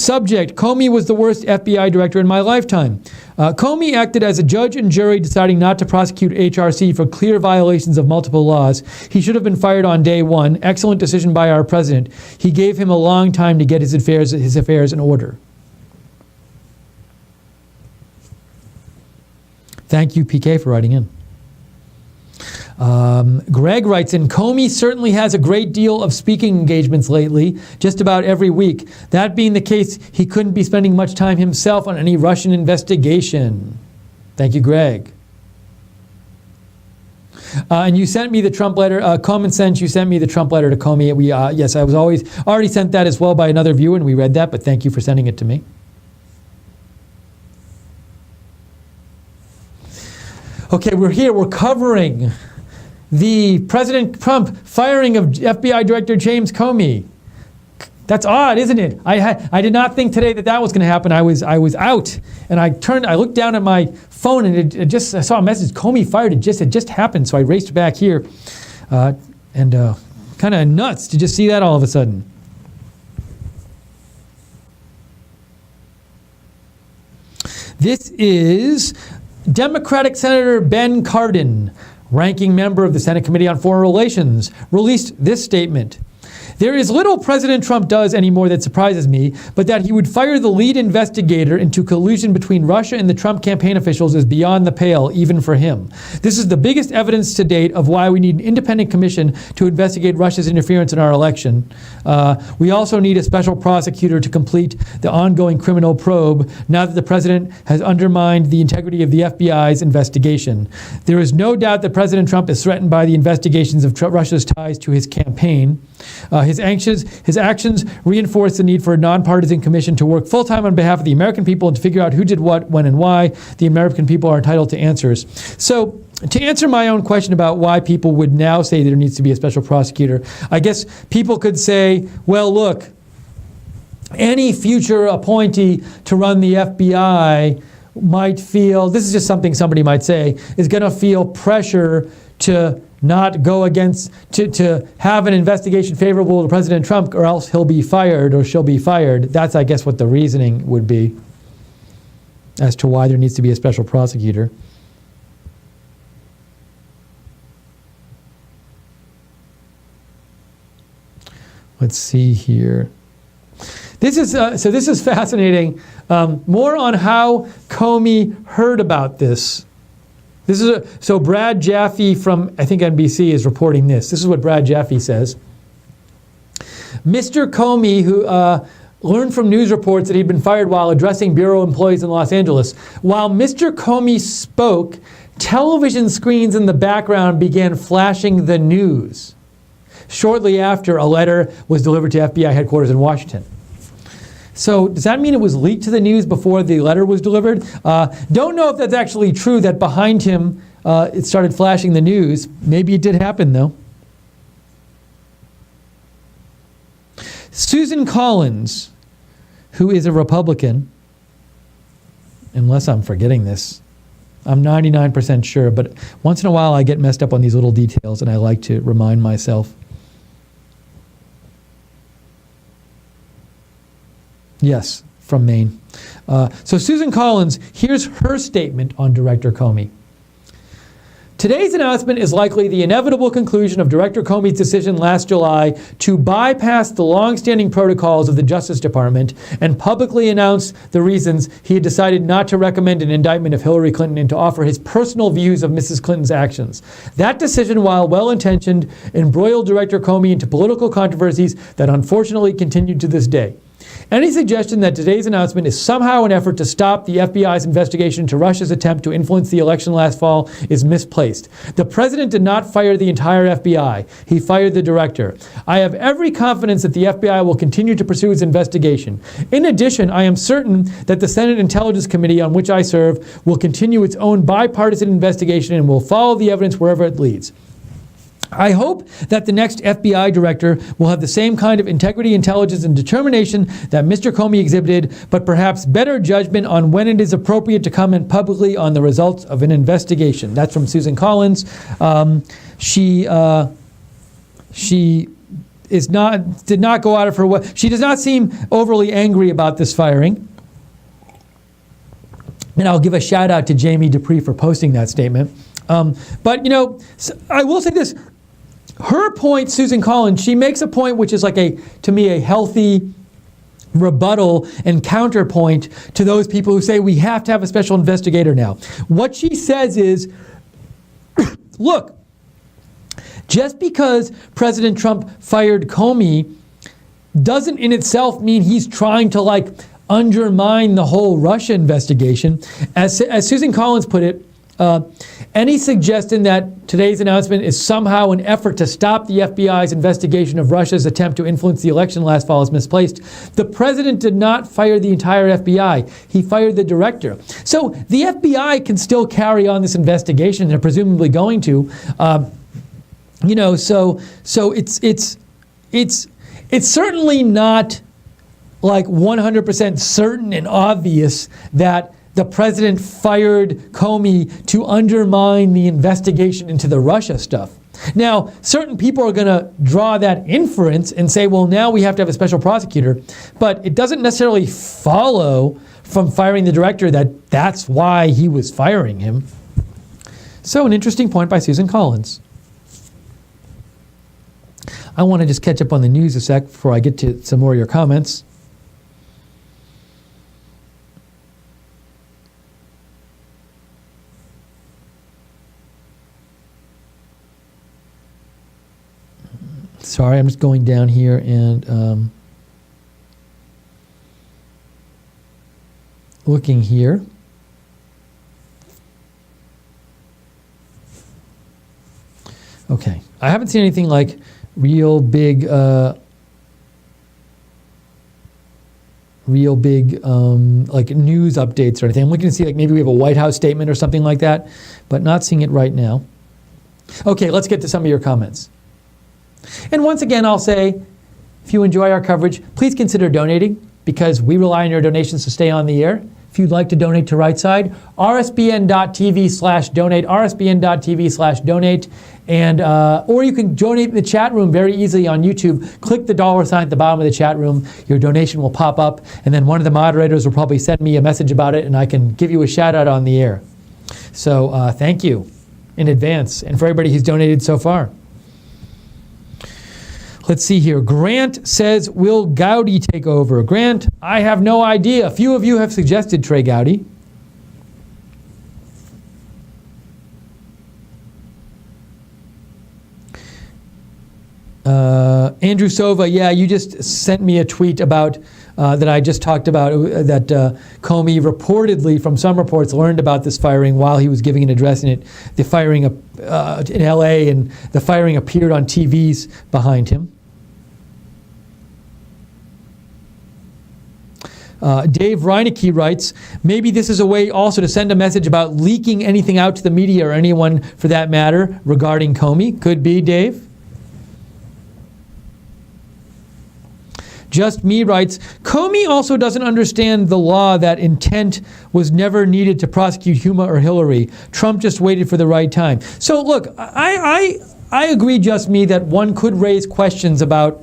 was the worst FBI director in my lifetime. Comey acted as a judge and jury deciding not to prosecute HRC for clear violations of multiple laws. He should have been fired on day one. Excellent decision by our president. He gave him a long time to get his affairs in order. Thank you, PK, for writing in. Greg writes in, Comey certainly has a great deal of speaking engagements lately, just about every week. That being the case, he couldn't be spending much time himself on any Russian investigation. Thank you, Greg. And you sent me the Trump letter, Common Sense, you sent me the Trump letter to Comey. Yes, I was already sent that as well by another viewer, and we read that, but thank you for sending it to me. Okay, we're here, we're covering the President Trump firing of FBI Director James Comey. That's odd, isn't it? I did not think today that was going to happen. I was out, and I looked down at my phone, and I saw a message, Comey fired. It just happened, so I raced back here, and kind of nuts to just see that all of a sudden. This is Democratic Senator Ben Cardin, ranking member of the Senate Committee on Foreign Relations, released this statement. There is little President Trump does anymore that surprises me, but that he would fire the lead investigator into collusion between Russia and the Trump campaign officials is beyond the pale, even for him. This is the biggest evidence to date of why we need an independent commission to investigate Russia's interference in our election. We also need a special prosecutor to complete the ongoing criminal probe now that the president has undermined the integrity of the FBI's investigation. There is no doubt that President Trump is threatened by the investigations of Russia's ties to his campaign. His actions reinforce the need for a nonpartisan commission to work full-time on behalf of the American people and to figure out who did what, when, and why. The American people are entitled to answers. So, to answer my own question about why people would now say there needs to be a special prosecutor, I guess people could say, well, look, any future appointee to run the FBI might feel, this is just something somebody might say, is going to feel pressure to not go against, to have an investigation favorable to President Trump, or else he'll be fired or she'll be fired. That's, I guess, what the reasoning would be as to why there needs to be a special prosecutor. Let's see here. This is fascinating. More on how Comey heard about this. So Brad Jaffe from, I think, NBC is reporting this. This is what Brad Jaffe says. Mr. Comey, who learned from news reports that he'd been fired while addressing bureau employees in Los Angeles. While Mr. Comey spoke, television screens in the background began flashing the news. Shortly after, a letter was delivered to FBI headquarters in Washington. So does that mean it was leaked to the news before the letter was delivered? Don't know if that's actually true, that behind him it started flashing the news. Maybe it did happen, though. Susan Collins, who is a Republican, unless I'm forgetting this, I'm 99% sure, but once in a while I get messed up on these little details and I like to remind myself. Yes, from Maine. So Susan Collins, here's her statement on Director Comey. Today's announcement is likely the inevitable conclusion of Director Comey's decision last July to bypass the long-standing protocols of the Justice Department and publicly announce the reasons he had decided not to recommend an indictment of Hillary Clinton and to offer his personal views of Mrs. Clinton's actions. That decision, while well-intentioned, embroiled Director Comey into political controversies that unfortunately continued to this day. Any suggestion that today's announcement is somehow an effort to stop the FBI's investigation into Russia's attempt to influence the election last fall is misplaced. The president did not fire the entire FBI. He fired the director. I have every confidence that the FBI will continue to pursue its investigation. In addition, I am certain that the Senate Intelligence Committee, on which I serve, will continue its own bipartisan investigation and will follow the evidence wherever it leads. I hope that the next FBI director will have the same kind of integrity, intelligence, and determination that Mr. Comey exhibited, but perhaps better judgment on when it is appropriate to comment publicly on the results of an investigation. That's from Susan Collins. She did not go out of her way. She does not seem overly angry about this firing. And I'll give a shout out to Jamie Dupree for posting that statement. But, you know, I will say this. Her point, Susan Collins, she makes a point which is like to me, a healthy rebuttal and counterpoint to those people who say we have to have a special investigator now. What she says is, look, just because President Trump fired Comey doesn't in itself mean he's trying to undermine the whole Russia investigation. As Susan Collins put it, any suggestion that today's announcement is somehow an effort to stop the FBI's investigation of Russia's attempt to influence the election last fall is misplaced. The president did not fire the entire FBI. He fired the director. So the FBI can still carry on this investigation. They're presumably going to. So it's certainly not like 100% certain and obvious that the president fired Comey to undermine the investigation into the Russia stuff. Now, certain people are going to draw that inference and say, well, now we have to have a special prosecutor. But it doesn't necessarily follow from firing the director that that's why he was firing him. So an interesting point by Susan Collins. I want to just catch up on the news a sec before I get to some more of your comments. Sorry, I'm just going down here and looking here. Okay, I haven't seen anything like real big like news updates or anything. I'm looking to see like maybe we have a White House statement or something like that, but not seeing it right now. Okay, let's get to some of your comments. And once again, I'll say, if you enjoy our coverage, please consider donating, because we rely on your donations to stay on the air. If you'd like to donate to Right Side, rsbn.tv/donate, rsbn.tv/donate, and or you can donate in the chat room very easily on YouTube. Click the $ at the bottom of the chat room. Your donation will pop up, and then one of the moderators will probably send me a message about it, and I can give you a shout out on the air. So thank you in advance, and for everybody who's donated so far. Let's see here. Grant says, will Gowdy take over? Grant, I have no idea. A few of you have suggested Trey Gowdy. Andrew Sova, yeah, you just sent me a tweet about that I just talked about, that Comey reportedly, from some reports, learned about this firing while he was giving an address, and the firing in L.A., and the firing appeared on TVs behind him. Dave Reinecke writes, maybe this is a way also to send a message about leaking anything out to the media, or anyone for that matter, regarding Comey. Could be, Dave. Just Me writes, Comey also doesn't understand the law that intent was never needed to prosecute Huma or Hillary. Trump just waited for the right time. So look, I agree, Just Me, that one could raise questions about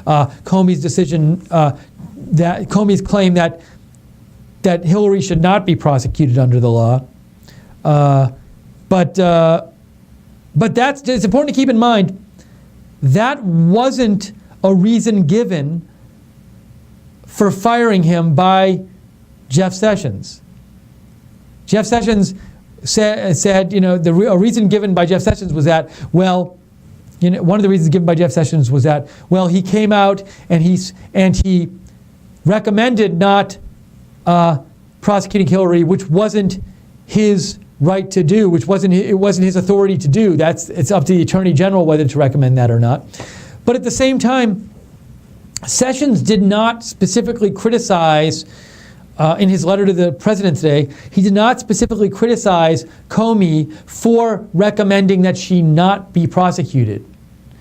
Comey's decision, that Comey's claim that Hillary should not be prosecuted under the law. But it's important to keep in mind that wasn't a reason given for firing him by Jeff Sessions. Jeff Sessions said, a reason given by Jeff Sessions was that, well, one of the reasons given by Jeff Sessions was that, well, he came out and he recommended not prosecuting Hillary, which wasn't his right to do, it wasn't his authority to do. It's up to the Attorney General whether to recommend that or not. But at the same time, Sessions did not specifically criticize, in his letter to the president today, he did not specifically criticize Comey for recommending that she not be prosecuted.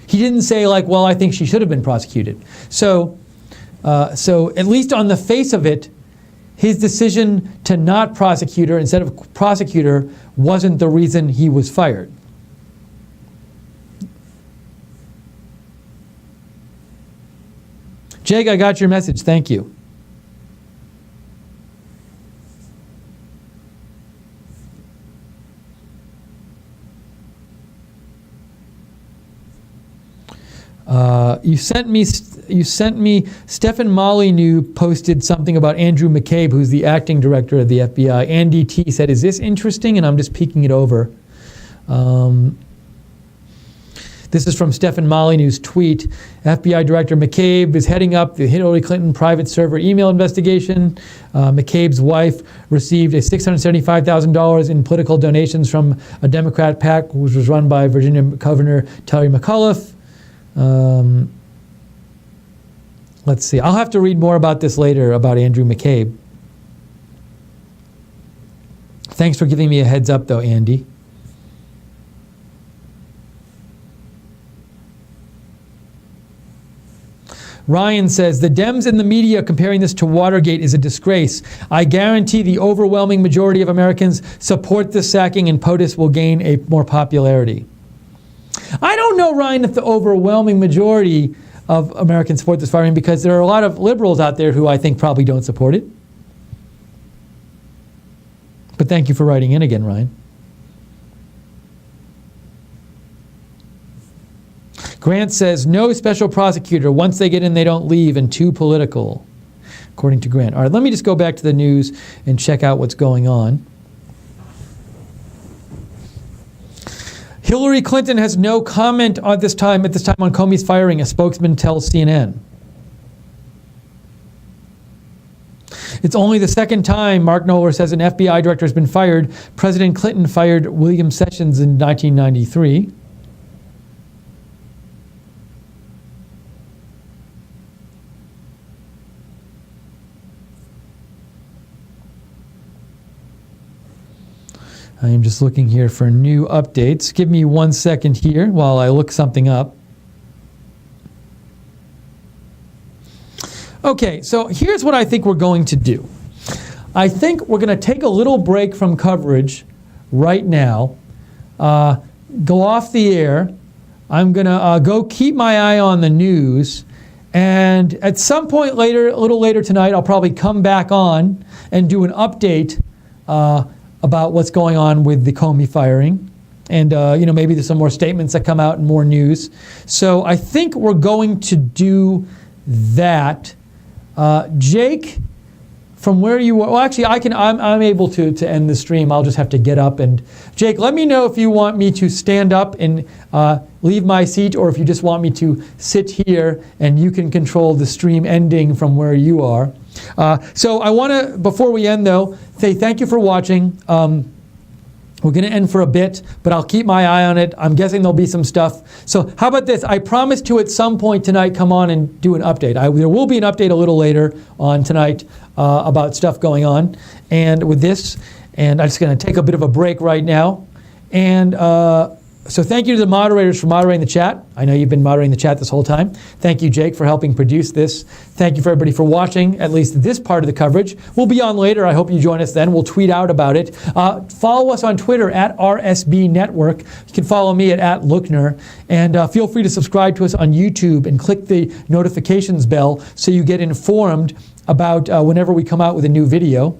He didn't say, like, well, I think she should have been prosecuted. So at least on the face of it, his decision to not prosecute her instead of prosecute her wasn't the reason he was fired. Jake, I got your message. Thank you. You sent me Stephen Molyneux posted something about Andrew McCabe, who's the acting director of the FBI. Andy T said, is this interesting? And I'm just peeking it over. This is from Stephen Molyneux's tweet. FBI Director McCabe is heading up the Hillary Clinton private server email investigation. McCabe's wife received $675,000 in political donations from a Democrat PAC, which was run by Virginia Governor Terry McAuliffe. Let's see. I'll have to read more about this later, about Andrew McCabe. Thanks for giving me a heads up, though, Andy. Ryan says, the Dems and the media comparing this to Watergate is a disgrace. I guarantee the overwhelming majority of Americans support the sacking, and POTUS will gain more popularity. I don't know, Ryan, if the overwhelming majority of Americans support this firing, because there are a lot of liberals out there who I think probably don't support it. But thank you for writing in again, Ryan. Grant says, no special prosecutor. Once they get in, they don't leave, and too political, according to Grant. All right, let me just go back to the news and check out what's going on. Hillary Clinton has no comment at this time on Comey's firing, a spokesman tells CNN. It's only the second time, Mark Knoller says, an FBI director has been fired. President Clinton fired William Sessions in 1993. I am just looking here for new updates. Give me 1 second here while I look something up. Okay, so here's what I think we're going to do. I think we're going to take a little break from coverage right now, go off the air. I'm going to go keep my eye on the news, and at some point later, a little later tonight, I'll probably come back on and do an update about what's going on with the Comey firing. And, maybe there's some more statements that come out and more news. So I think we're going to do that. Jake, from where you were, well, actually, I'm able to end the stream. I'll just have to get up. And Jake, let me know if you want me to stand up and leave my seat, or if you just want me to sit here and you can control the stream ending from where you are. So I want to, before we end though, say thank you for watching. We're going to end for a bit, but I'll keep my eye on it. I'm guessing there'll be some stuff. So how about this? I promise to at some point tonight come on and do an update. There will be an update a little later on tonight about stuff going on and with this. And I'm just going to take a bit of a break right now. And so thank you to the moderators for moderating the chat. I know you've been moderating the chat this whole time. Thank you, Jake, for helping produce this. Thank you for everybody for watching, at least this part of the coverage. We'll be on later. I hope you join us then. We'll tweet out about it. Follow us on Twitter at RSB Network. You can follow me at Lookner. And feel free to subscribe to us on YouTube and click the notifications bell so you get informed about whenever we come out with a new video.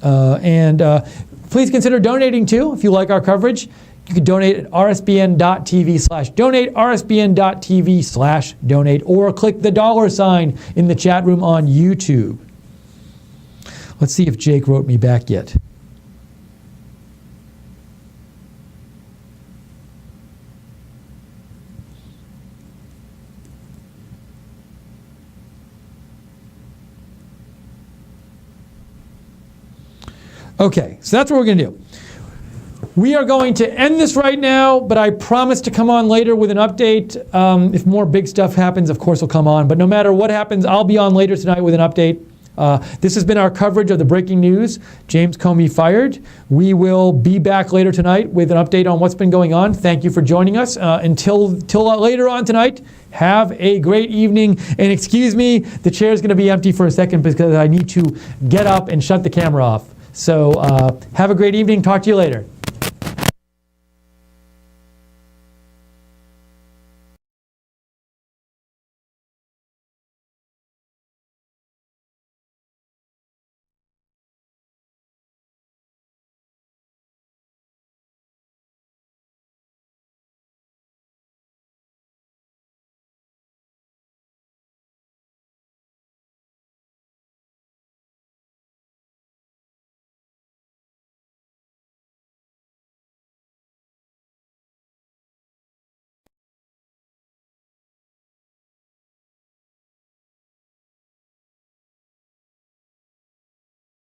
Please consider donating too if you like our coverage. You can donate at rsbn.tv/donate, rsbn.tv/donate, or click the $ in the chat room on YouTube. Let's see if Jake wrote me back yet. Okay, so that's what we're going to do. We are going to end this right now, but I promise to come on later with an update. If more big stuff happens, of course, we'll come on. But no matter what happens, I'll be on later tonight with an update. This has been our coverage of the breaking news. James Comey fired. We will be back later tonight with an update on what's been going on. Thank you for joining us. Until later on tonight, have a great evening. And excuse me, the chair is going to be empty for a second because I need to get up and shut the camera off. So have a great evening. Talk to you later.